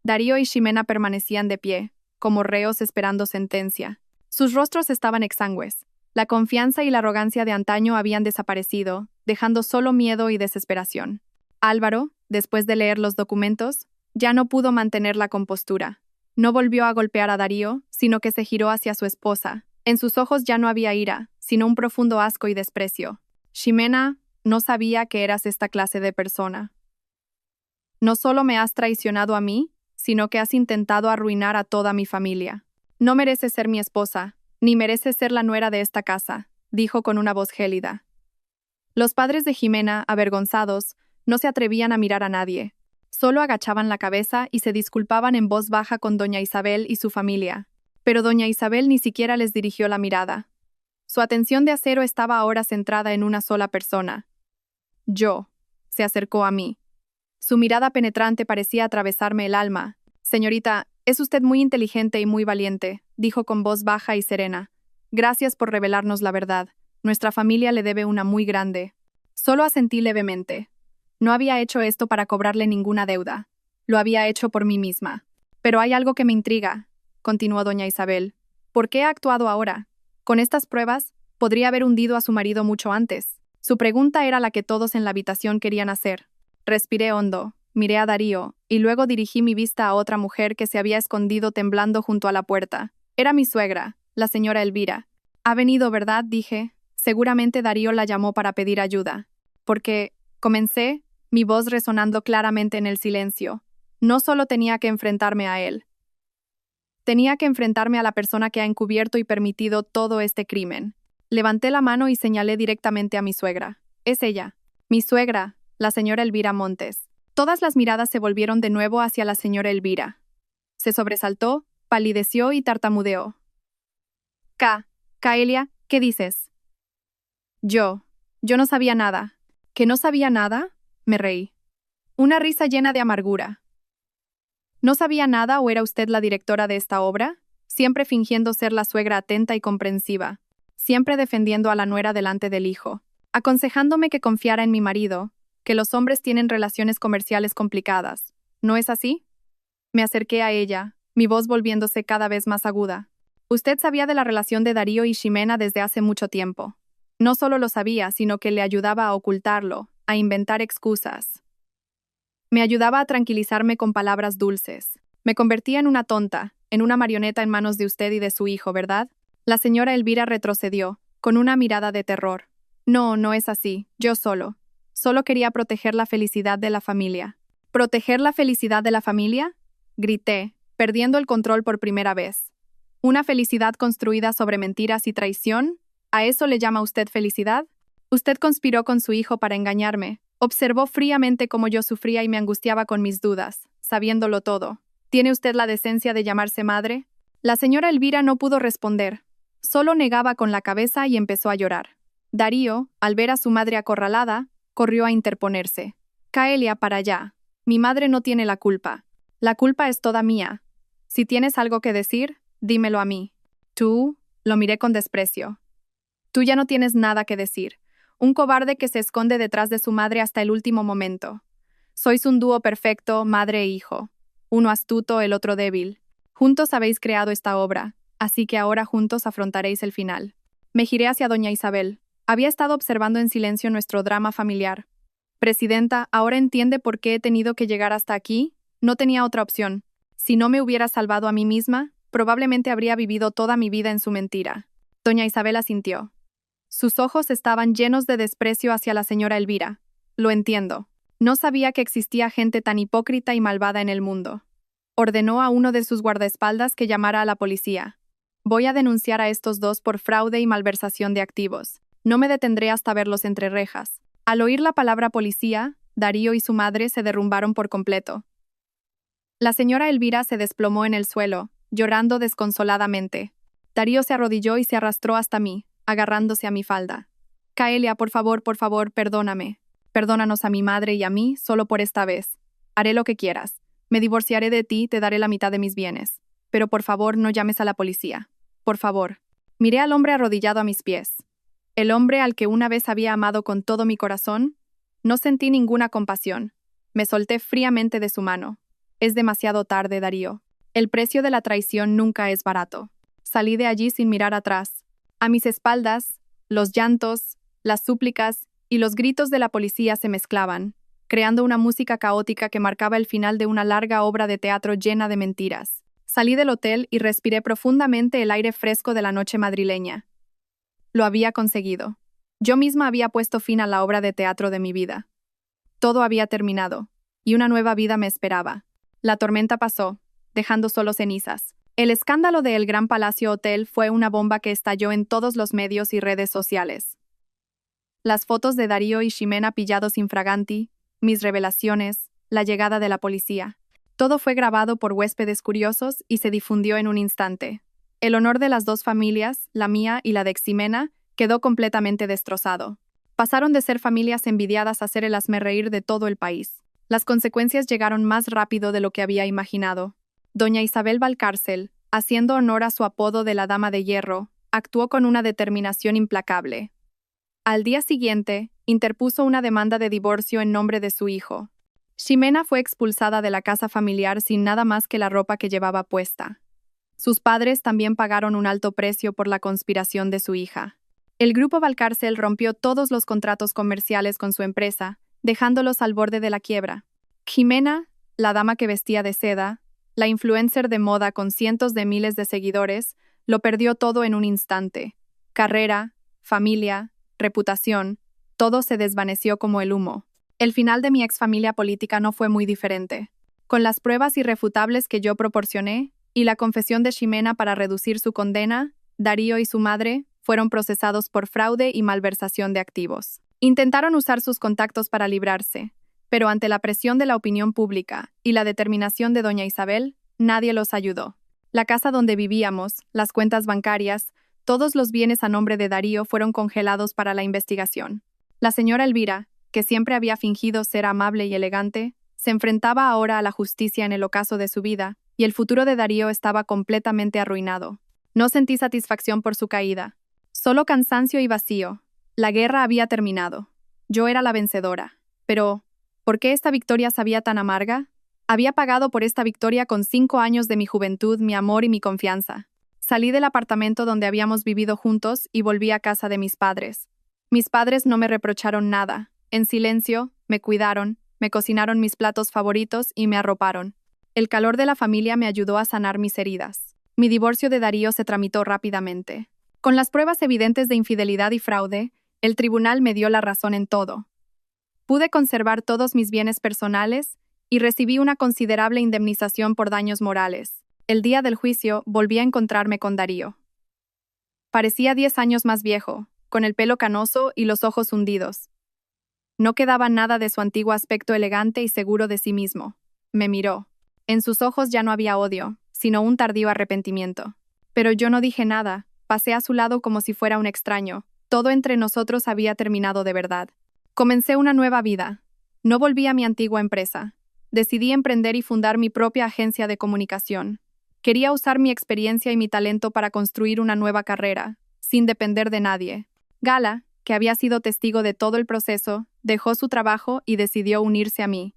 Darío y Ximena permanecían de pie, como reos esperando sentencia. Sus rostros estaban exangües. La confianza y la arrogancia de antaño habían desaparecido, dejando solo miedo y desesperación. Álvaro, después de leer los documentos, ya no pudo mantener la compostura. No volvió a golpear a Darío, sino que se giró hacia su esposa. En sus ojos ya no había ira, sino un profundo asco y desprecio. Ximena, no sabía que eras esta clase de persona. No solo me has traicionado a mí, sino que has intentado arruinar a toda mi familia. No mereces ser mi esposa, ni mereces ser la nuera de esta casa, dijo con una voz gélida. Los padres de Ximena, avergonzados, no se atrevían a mirar a nadie. Solo agachaban la cabeza y se disculpaban en voz baja con doña Isabel y su familia. Pero doña Isabel ni siquiera les dirigió la mirada. Su atención de acero estaba ahora centrada en una sola persona. Yo. Se acercó a mí. Su mirada penetrante parecía atravesarme el alma. Señorita, es usted muy inteligente y muy valiente, dijo con voz baja y serena. Gracias por revelarnos la verdad. Nuestra familia le debe una muy grande. Solo asentí levemente. No había hecho esto para cobrarle ninguna deuda. Lo había hecho por mí misma. Pero hay algo que me intriga, continuó doña Isabel. ¿Por qué ha actuado ahora? Con estas pruebas, podría haber hundido a su marido mucho antes. Su pregunta era la que todos en la habitación querían hacer. Respiré hondo, miré a Darío, y luego dirigí mi vista a otra mujer que se había escondido temblando junto a la puerta. Era mi suegra, la señora Elvira. Ha venido, ¿verdad?, dije. Seguramente Darío la llamó para pedir ayuda. Porque, comencé, mi voz resonando claramente en el silencio. No solo tenía que enfrentarme a él. Tenía que enfrentarme a la persona que ha encubierto y permitido todo este crimen. Levanté la mano y señalé directamente a mi suegra. Es ella. Mi suegra, la señora Elvira Montes. Todas las miradas se volvieron de nuevo hacia la señora Elvira. Se sobresaltó, palideció y tartamudeó. Caelia, ¿qué dices? Yo no sabía nada. ¿Que no sabía nada? Me reí. Una risa llena de amargura. ¿No sabía nada o era usted la directora de esta obra? Siempre fingiendo ser la suegra atenta y comprensiva. Siempre defendiendo a la nuera delante del hijo. Aconsejándome que confiara en mi marido, que los hombres tienen relaciones comerciales complicadas. ¿No es así? Me acerqué a ella, mi voz volviéndose cada vez más aguda. Usted sabía de la relación de Darío y Ximena desde hace mucho tiempo. No solo lo sabía, sino que le ayudaba a ocultarlo, a inventar excusas. Me ayudaba a tranquilizarme con palabras dulces. Me convertía en una tonta, en una marioneta en manos de usted y de su hijo, ¿verdad? La señora Elvira retrocedió, con una mirada de terror. No, no es así, yo solo. Solo quería proteger la felicidad de la familia. ¿Proteger la felicidad de la familia? Grité, perdiendo el control por primera vez. ¿Una felicidad construida sobre mentiras y traición? ¿A eso le llama usted felicidad? Usted conspiró con su hijo para engañarme. Observó fríamente cómo yo sufría y me angustiaba con mis dudas, sabiéndolo todo. ¿Tiene usted la decencia de llamarse madre? La señora Elvira no pudo responder. Solo negaba con la cabeza y empezó a llorar. Darío, al ver a su madre acorralada, corrió a interponerse. Caelia, para allá. Mi madre no tiene la culpa. La culpa es toda mía. Si tienes algo que decir, dímelo a mí. Tú, lo miré con desprecio. Tú ya no tienes nada que decir. Un cobarde que se esconde detrás de su madre hasta el último momento. Sois un dúo perfecto, madre e hijo. Uno astuto, el otro débil. Juntos habéis creado esta obra, así que ahora juntos afrontaréis el final. Me giré hacia doña Isabel. Había estado observando en silencio nuestro drama familiar. Presidenta, ¿ahora entiende por qué he tenido que llegar hasta aquí? No tenía otra opción. Si no me hubiera salvado a mí misma, probablemente habría vivido toda mi vida en su mentira. Doña Isabel asintió. Sus ojos estaban llenos de desprecio hacia la señora Elvira. Lo entiendo. No sabía que existía gente tan hipócrita y malvada en el mundo. Ordenó a uno de sus guardaespaldas que llamara a la policía. Voy a denunciar a estos dos por fraude y malversación de activos. No me detendré hasta verlos entre rejas. Al oír la palabra policía, Darío y su madre se derrumbaron por completo. La señora Elvira se desplomó en el suelo, llorando desconsoladamente. Darío se arrodilló y se arrastró hasta mí, agarrándose a mi falda. Caelia, por favor, perdóname. Perdónanos a mi madre y a mí solo por esta vez. Haré lo que quieras. Me divorciaré de ti, te daré la mitad de mis bienes. Pero por favor, no llames a la policía. Por favor. Miré al hombre arrodillado a mis pies. El hombre al que una vez había amado con todo mi corazón. No sentí ninguna compasión. Me solté fríamente de su mano. Es demasiado tarde, Darío. El precio de la traición nunca es barato. Salí de allí sin mirar atrás. A mis espaldas, los llantos, las súplicas y los gritos de la policía se mezclaban, creando una música caótica que marcaba el final de una larga obra de teatro llena de mentiras. Salí del hotel y respiré profundamente el aire fresco de la noche madrileña. Lo había conseguido. Yo misma había puesto fin a la obra de teatro de mi vida. Todo había terminado, y una nueva vida me esperaba. La tormenta pasó, dejando solo cenizas. El escándalo de El Gran Palacio Hotel fue una bomba que estalló en todos los medios y redes sociales. Las fotos de Darío y Ximena pillados infraganti, mis revelaciones, la llegada de la policía. Todo fue grabado por huéspedes curiosos y se difundió en un instante. El honor de las dos familias, la mía y la de Ximena, quedó completamente destrozado. Pasaron de ser familias envidiadas a ser el hazmerreír de todo el país. Las consecuencias llegaron más rápido de lo que había imaginado. Doña Isabel Valcárcel, haciendo honor a su apodo de la Dama de Hierro, actuó con una determinación implacable. Al día siguiente, interpuso una demanda de divorcio en nombre de su hijo. Ximena fue expulsada de la casa familiar sin nada más que la ropa que llevaba puesta. Sus padres también pagaron un alto precio por la conspiración de su hija. El grupo Valcárcel rompió todos los contratos comerciales con su empresa, dejándolos al borde de la quiebra. Ximena, la dama que vestía de seda, la influencer de moda con cientos de miles de seguidores, lo perdió todo en un instante. Carrera, familia, reputación, todo se desvaneció como el humo. El final de mi exfamilia política no fue muy diferente. Con las pruebas irrefutables que yo proporcioné y la confesión de Ximena para reducir su condena, Darío y su madre fueron procesados por fraude y malversación de activos. Intentaron usar sus contactos para librarse, pero ante la presión de la opinión pública y la determinación de doña Isabel, nadie los ayudó. La casa donde vivíamos, las cuentas bancarias, todos los bienes a nombre de Darío fueron congelados para la investigación. La señora Elvira, que siempre había fingido ser amable y elegante, se enfrentaba ahora a la justicia en el ocaso de su vida, y el futuro de Darío estaba completamente arruinado. No sentí satisfacción por su caída, solo cansancio y vacío. La guerra había terminado. Yo era la vencedora. Pero, ¿por qué esta victoria sabía tan amarga? Había pagado por esta victoria con 5 años de mi juventud, mi amor y mi confianza. Salí del apartamento donde habíamos vivido juntos y volví a casa de mis padres. Mis padres no me reprocharon nada. En silencio, me cuidaron, me cocinaron mis platos favoritos y me arroparon. El calor de la familia me ayudó a sanar mis heridas. Mi divorcio de Darío se tramitó rápidamente. Con las pruebas evidentes de infidelidad y fraude, el tribunal me dio la razón en todo. Pude conservar todos mis bienes personales y recibí una considerable indemnización por daños morales. El día del juicio volví a encontrarme con Darío. Parecía 10 años más viejo, con el pelo canoso y los ojos hundidos. No quedaba nada de su antiguo aspecto elegante y seguro de sí mismo. Me miró. En sus ojos ya no había odio, sino un tardío arrepentimiento. Pero yo no dije nada, pasé a su lado como si fuera un extraño. Todo entre nosotros había terminado de verdad. Comencé una nueva vida. No volví a mi antigua empresa. Decidí emprender y fundar mi propia agencia de comunicación. Quería usar mi experiencia y mi talento para construir una nueva carrera, sin depender de nadie. Gala, que había sido testigo de todo el proceso, dejó su trabajo y decidió unirse a mí.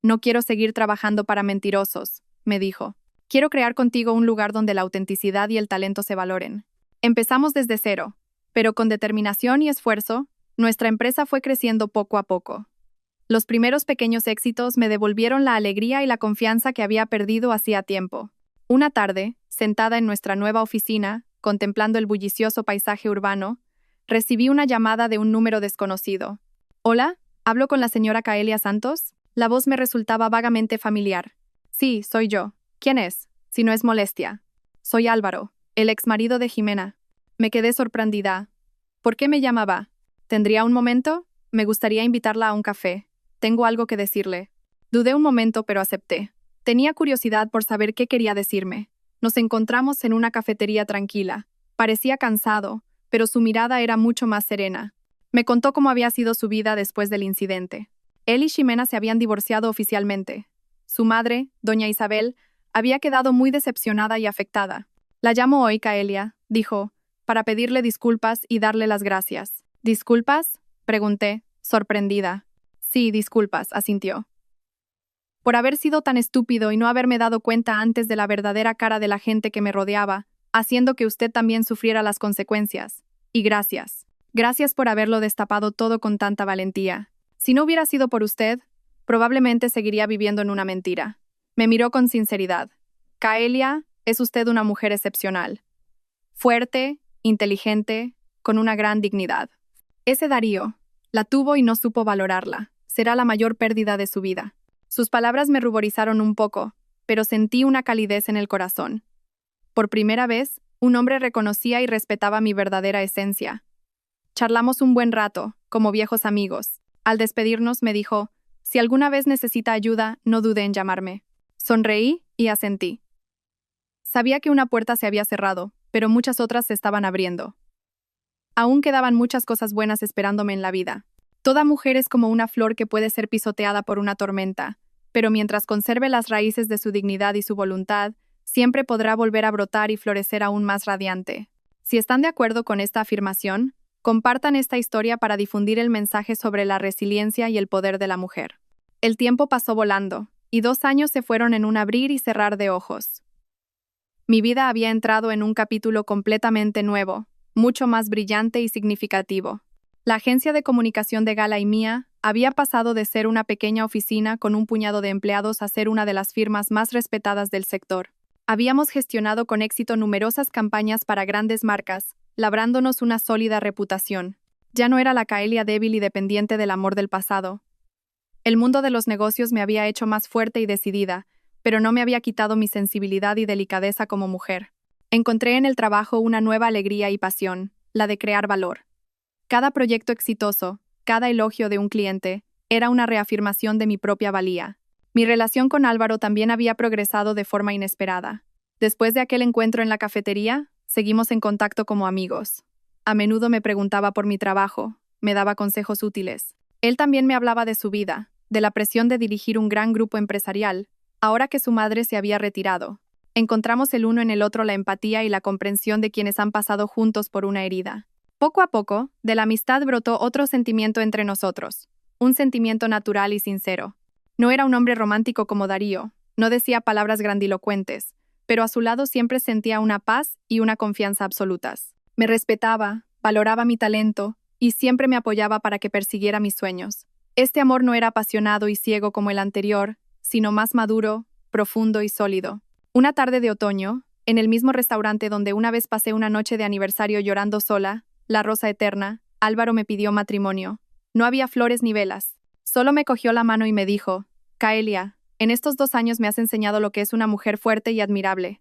No quiero seguir trabajando para mentirosos, me dijo. Quiero crear contigo un lugar donde la autenticidad y el talento se valoren. Empezamos desde cero, pero con determinación y esfuerzo, nuestra empresa fue creciendo poco a poco. Los primeros pequeños éxitos me devolvieron la alegría y la confianza que había perdido hacía tiempo. Una tarde, sentada en nuestra nueva oficina, contemplando el bullicioso paisaje urbano, recibí una llamada de un número desconocido. «Hola, ¿hablo con la señora Caelia Santos?» La voz me resultaba vagamente familiar. «Sí, soy yo. ¿Quién es? Si no es molestia». «Soy Álvaro, el exmarido de Ximena». Me quedé sorprendida. ¿Por qué me llamaba? ¿Tendría un momento? Me gustaría invitarla a un café. Tengo algo que decirle. Dudé un momento, pero acepté. Tenía curiosidad por saber qué quería decirme. Nos encontramos en una cafetería tranquila. Parecía cansado, pero su mirada era mucho más serena. Me contó cómo había sido su vida después del incidente. Él y Ximena se habían divorciado oficialmente. Su madre, doña Isabel, había quedado muy decepcionada y afectada. «La llamo hoy, Caelia», dijo, «para pedirle disculpas y darle las gracias». «¿Disculpas?», pregunté, sorprendida. «Sí, disculpas», asintió. «Por haber sido tan estúpido y no haberme dado cuenta antes de la verdadera cara de la gente que me rodeaba, haciendo que usted también sufriera las consecuencias. Y gracias. Gracias por haberlo destapado todo con tanta valentía. Si no hubiera sido por usted, probablemente seguiría viviendo en una mentira». Me miró con sinceridad. «Caelia, es usted una mujer excepcional. Fuerte, inteligente, con una gran dignidad. Ese Darío, la tuvo y no supo valorarla. Será la mayor pérdida de su vida». Sus palabras me ruborizaron un poco, pero sentí una calidez en el corazón. Por primera vez, un hombre reconocía y respetaba mi verdadera esencia. Charlamos un buen rato, como viejos amigos. Al despedirnos me dijo, «Si alguna vez necesita ayuda, no dude en llamarme». Sonreí y asentí. Sabía que una puerta se había cerrado, pero muchas otras se estaban abriendo. Aún quedaban muchas cosas buenas esperándome en la vida. Toda mujer es como una flor que puede ser pisoteada por una tormenta, pero mientras conserve las raíces de su dignidad y su voluntad, siempre podrá volver a brotar y florecer aún más radiante. Si están de acuerdo con esta afirmación, compartan esta historia para difundir el mensaje sobre la resiliencia y el poder de la mujer. El tiempo pasó volando, y 2 años se fueron en un abrir y cerrar de ojos. Mi vida había entrado en un capítulo completamente nuevo, mucho más brillante y significativo. La agencia de comunicación de Gala y mía había pasado de ser una pequeña oficina con un puñado de empleados a ser una de las firmas más respetadas del sector. Habíamos gestionado con éxito numerosas campañas para grandes marcas, labrándonos una sólida reputación. Ya no era la Kaelia débil y dependiente del amor del pasado. El mundo de los negocios me había hecho más fuerte y decidida, pero no me había quitado mi sensibilidad y delicadeza como mujer. Encontré en el trabajo una nueva alegría y pasión, la de crear valor. Cada proyecto exitoso, cada elogio de un cliente, era una reafirmación de mi propia valía. Mi relación con Álvaro también había progresado de forma inesperada. Después de aquel encuentro en la cafetería, seguimos en contacto como amigos. A menudo me preguntaba por mi trabajo, me daba consejos útiles. Él también me hablaba de su vida, de la presión de dirigir un gran grupo empresarial, ahora que su madre se había retirado. Encontramos el uno en el otro la empatía y la comprensión de quienes han pasado juntos por una herida. Poco a poco, de la amistad brotó otro sentimiento entre nosotros, un sentimiento natural y sincero. No era un hombre romántico como Darío, no decía palabras grandilocuentes, pero a su lado siempre sentía una paz y una confianza absolutas. Me respetaba, valoraba mi talento y siempre me apoyaba para que persiguiera mis sueños. Este amor no era apasionado y ciego como el anterior, sino más maduro, profundo y sólido. Una tarde de otoño, en el mismo restaurante donde una vez pasé una noche de aniversario llorando sola, la rosa eterna, Álvaro me pidió matrimonio. No había flores ni velas. Solo me cogió la mano y me dijo: Kaelia, en estos 2 años me has enseñado lo que es una mujer fuerte y admirable.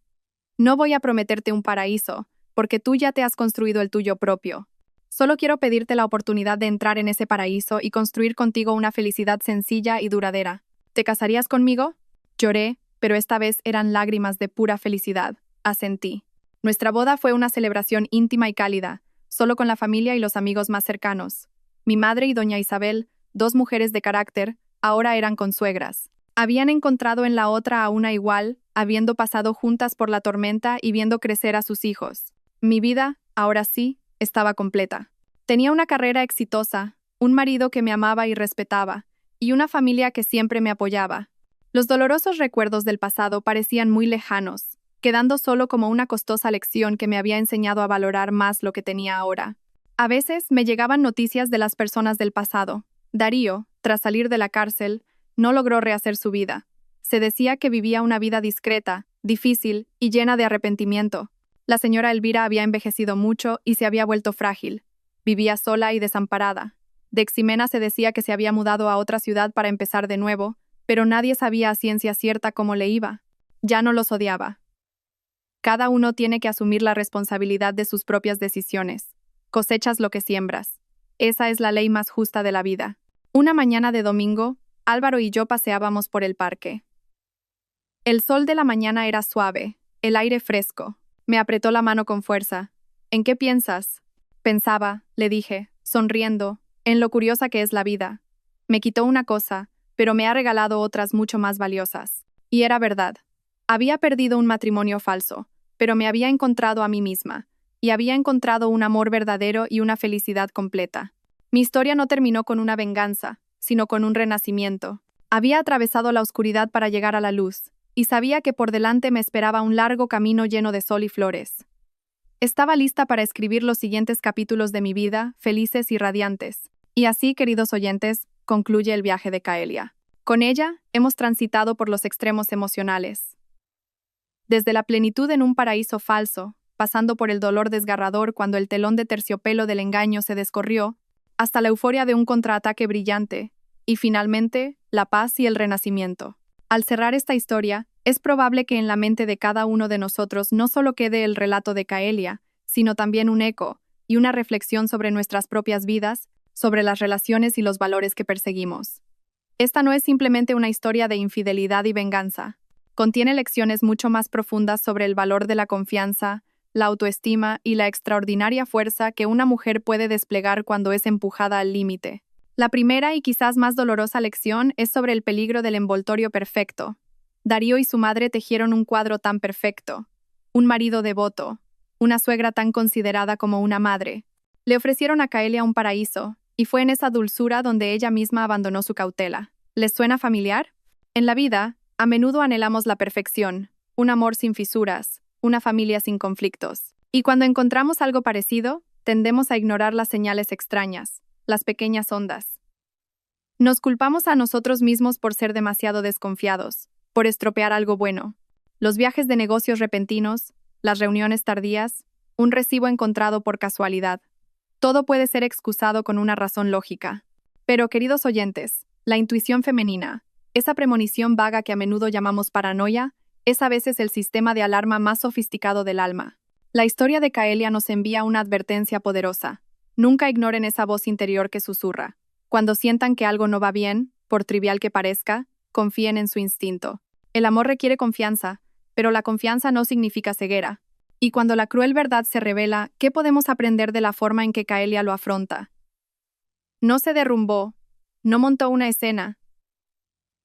No voy a prometerte un paraíso, porque tú ya te has construido el tuyo propio. Solo quiero pedirte la oportunidad de entrar en ese paraíso y construir contigo una felicidad sencilla y duradera. ¿Te casarías conmigo? Lloré, pero esta vez eran lágrimas de pura felicidad. Asentí. Nuestra boda fue una celebración íntima y cálida, solo con la familia y los amigos más cercanos. Mi madre y doña Isabel, 2 mujeres de carácter, ahora eran consuegras. Habían encontrado en la otra a una igual, habiendo pasado juntas por la tormenta y viendo crecer a sus hijos. Mi vida, ahora sí, estaba completa. Tenía una carrera exitosa, un marido que me amaba y respetaba, y una familia que siempre me apoyaba. Los dolorosos recuerdos del pasado parecían muy lejanos, quedando solo como una costosa lección que me había enseñado a valorar más lo que tenía ahora. A veces me llegaban noticias de las personas del pasado. Darío, tras salir de la cárcel, no logró rehacer su vida. Se decía que vivía una vida discreta, difícil y llena de arrepentimiento. La señora Elvira había envejecido mucho y se había vuelto frágil. Vivía sola y desamparada. De Ximena se decía que se había mudado a otra ciudad para empezar de nuevo, pero nadie sabía a ciencia cierta cómo le iba. Ya no los odiaba. Cada uno tiene que asumir la responsabilidad de sus propias decisiones. Cosechas lo que siembras. Esa es la ley más justa de la vida. Una mañana de domingo, Álvaro y yo paseábamos por el parque. El sol de la mañana era suave, el aire fresco. Me apretó la mano con fuerza. ¿En qué piensas? Pensaba, le dije, sonriendo, en lo curiosa que es la vida. Me quitó una cosa, pero me ha regalado otras mucho más valiosas. Y era verdad. Había perdido un matrimonio falso, pero me había encontrado a mí misma, y había encontrado un amor verdadero y una felicidad completa. Mi historia no terminó con una venganza, sino con un renacimiento. Había atravesado la oscuridad para llegar a la luz, y sabía que por delante me esperaba un largo camino lleno de sol y flores. Estaba lista para escribir los siguientes capítulos de mi vida, felices y radiantes. Y así, queridos oyentes, concluye el viaje de Kaelia. Con ella, hemos transitado por los extremos emocionales. Desde la plenitud en un paraíso falso, pasando por el dolor desgarrador cuando el telón de terciopelo del engaño se descorrió, hasta la euforia de un contraataque brillante, y finalmente, la paz y el renacimiento. Al cerrar esta historia, es probable que en la mente de cada uno de nosotros no solo quede el relato de Kaelia, sino también un eco y una reflexión sobre nuestras propias vidas, sobre las relaciones y los valores que perseguimos. Esta no es simplemente una historia de infidelidad y venganza. Contiene lecciones mucho más profundas sobre el valor de la confianza, la autoestima y la extraordinaria fuerza que una mujer puede desplegar cuando es empujada al límite. La primera y quizás más dolorosa lección es sobre el peligro del envoltorio perfecto. Darío y su madre tejieron un cuadro tan perfecto, un marido devoto, una suegra tan considerada como una madre. Le ofrecieron a Caelia un paraíso, y fue en esa dulzura donde ella misma abandonó su cautela. ¿Les suena familiar? En la vida, a menudo anhelamos la perfección, un amor sin fisuras, una familia sin conflictos. Y cuando encontramos algo parecido, tendemos a ignorar las señales extrañas, las pequeñas ondas. Nos culpamos a nosotros mismos por ser demasiado desconfiados, por estropear algo bueno. Los viajes de negocios repentinos, las reuniones tardías, un recibo encontrado por casualidad. Todo puede ser excusado con una razón lógica. Pero, queridos oyentes, la intuición femenina, esa premonición vaga que a menudo llamamos paranoia, es a veces el sistema de alarma más sofisticado del alma. La historia de Caelia nos envía una advertencia poderosa. Nunca ignoren esa voz interior que susurra. Cuando sientan que algo no va bien, por trivial que parezca, confíen en su instinto. El amor requiere confianza, pero la confianza no significa ceguera. Y cuando la cruel verdad se revela, ¿qué podemos aprender de la forma en que Caelia lo afronta? No se derrumbó, no montó una escena,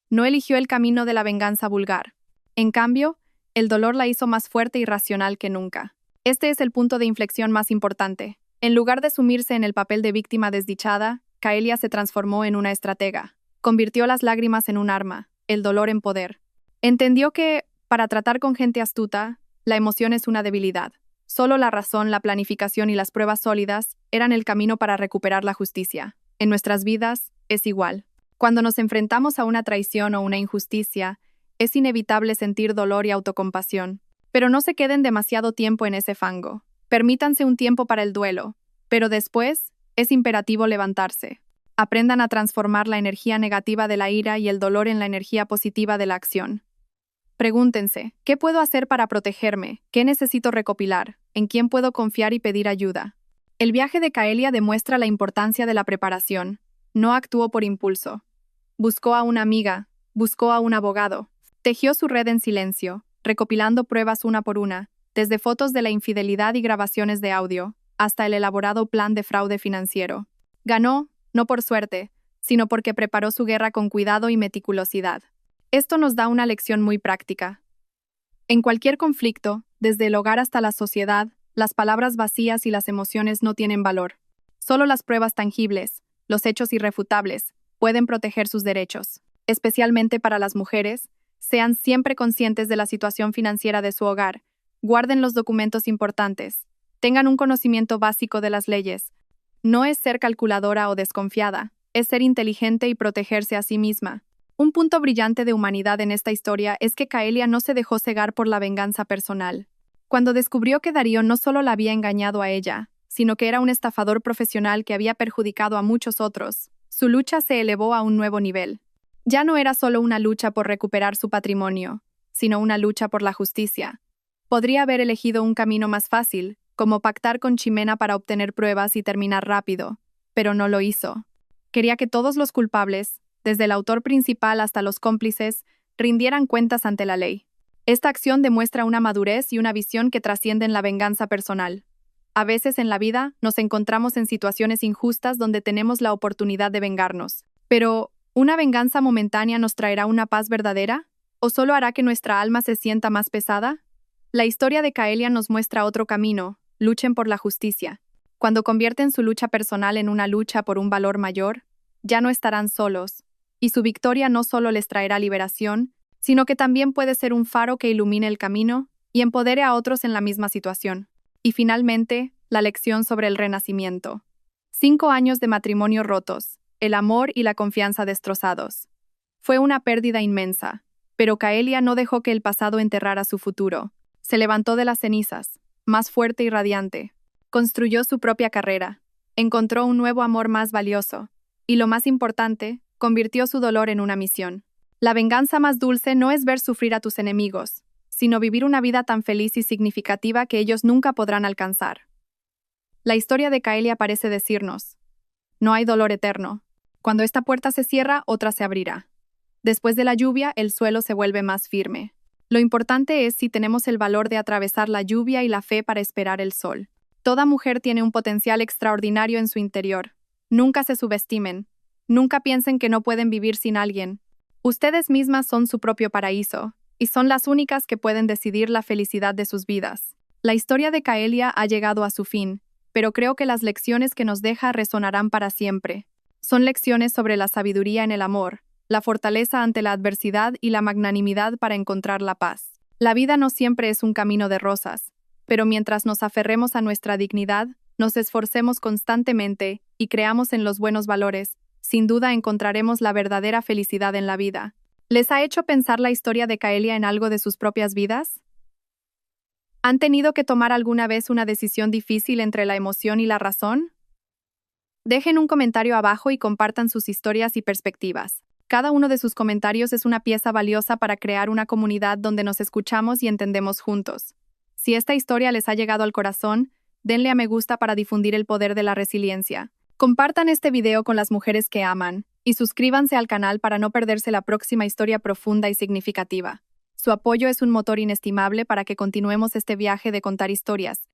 no eligió el camino de la venganza vulgar. En cambio, el dolor la hizo más fuerte y racional que nunca. Este es el punto de inflexión más importante. En lugar de sumirse en el papel de víctima desdichada, Caelia se transformó en una estratega. Convirtió las lágrimas en un arma, el dolor en poder. Entendió que, para tratar con gente astuta, la emoción es una debilidad. Solo la razón, la planificación y las pruebas sólidas eran el camino para recuperar la justicia. En nuestras vidas, es igual. Cuando nos enfrentamos a una traición o una injusticia, es inevitable sentir dolor y autocompasión. Pero no se queden demasiado tiempo en ese fango. Permítanse un tiempo para el duelo, pero después es imperativo levantarse. Aprendan a transformar la energía negativa de la ira y el dolor en la energía positiva de la acción. Pregúntense, ¿qué puedo hacer para protegerme? ¿Qué necesito recopilar? ¿En quién puedo confiar y pedir ayuda? El viaje de Caelia demuestra la importancia de la preparación. No actuó por impulso. Buscó a una amiga, buscó a un abogado. Tejió su red en silencio, recopilando pruebas una por una, desde fotos de la infidelidad y grabaciones de audio, hasta el elaborado plan de fraude financiero. Ganó, no por suerte, sino porque preparó su guerra con cuidado y meticulosidad. Esto nos da una lección muy práctica. En cualquier conflicto, desde el hogar hasta la sociedad, las palabras vacías y las emociones no tienen valor. Solo las pruebas tangibles, los hechos irrefutables, pueden proteger sus derechos. Especialmente para las mujeres, sean siempre conscientes de la situación financiera de su hogar, guarden los documentos importantes, tengan un conocimiento básico de las leyes. No es ser calculadora o desconfiada, es ser inteligente y protegerse a sí misma. Un punto brillante de humanidad en esta historia es que Caelia no se dejó cegar por la venganza personal. Cuando descubrió que Darío no solo la había engañado a ella, sino que era un estafador profesional que había perjudicado a muchos otros, su lucha se elevó a un nuevo nivel. Ya no era solo una lucha por recuperar su patrimonio, sino una lucha por la justicia. Podría haber elegido un camino más fácil, como pactar con Ximena para obtener pruebas y terminar rápido, pero no lo hizo. Quería que todos los culpables, desde el autor principal hasta los cómplices, rindieran cuentas ante la ley. Esta acción demuestra una madurez y una visión que trascienden la venganza personal. A veces en la vida nos encontramos en situaciones injustas donde tenemos la oportunidad de vengarnos. Pero, ¿una venganza momentánea nos traerá una paz verdadera? ¿O solo hará que nuestra alma se sienta más pesada? La historia de Caelia nos muestra otro camino: luchen por la justicia. Cuando convierten su lucha personal en una lucha por un valor mayor, ya no estarán solos, y su victoria no solo les traerá liberación, sino que también puede ser un faro que ilumine el camino y empodere a otros en la misma situación. Y finalmente, la lección sobre el renacimiento. 5 años de matrimonio rotos, el amor y la confianza destrozados. Fue una pérdida inmensa, pero Caelia no dejó que el pasado enterrara su futuro. Se levantó de las cenizas, más fuerte y radiante. Construyó su propia carrera, encontró un nuevo amor más valioso, y lo más importante, convirtió su dolor en una misión. La venganza más dulce no es ver sufrir a tus enemigos, sino vivir una vida tan feliz y significativa que ellos nunca podrán alcanzar. La historia de Caelia parece decirnos: no hay dolor eterno. Cuando esta puerta se cierra, otra se abrirá. Después de la lluvia, el suelo se vuelve más firme. Lo importante es si tenemos el valor de atravesar la lluvia y la fe para esperar el sol. Toda mujer tiene un potencial extraordinario en su interior. Nunca se subestimen. Nunca piensen que no pueden vivir sin alguien. Ustedes mismas son su propio paraíso, y son las únicas que pueden decidir la felicidad de sus vidas. La historia de Kaelia ha llegado a su fin, pero creo que las lecciones que nos deja resonarán para siempre. Son lecciones sobre la sabiduría en el amor, la fortaleza ante la adversidad y la magnanimidad para encontrar la paz. La vida no siempre es un camino de rosas, pero mientras nos aferremos a nuestra dignidad, nos esforcemos constantemente y creamos en los buenos valores, sin duda encontraremos la verdadera felicidad en la vida. ¿Les ha hecho pensar la historia de Kaelia en algo de sus propias vidas? ¿Han tenido que tomar alguna vez una decisión difícil entre la emoción y la razón? Dejen un comentario abajo y compartan sus historias y perspectivas. Cada uno de sus comentarios es una pieza valiosa para crear una comunidad donde nos escuchamos y entendemos juntos. Si esta historia les ha llegado al corazón, denle a me gusta para difundir el poder de la resiliencia. Compartan este video con las mujeres que aman y suscríbanse al canal para no perderse la próxima historia profunda y significativa. Su apoyo es un motor inestimable para que continuemos este viaje de contar historias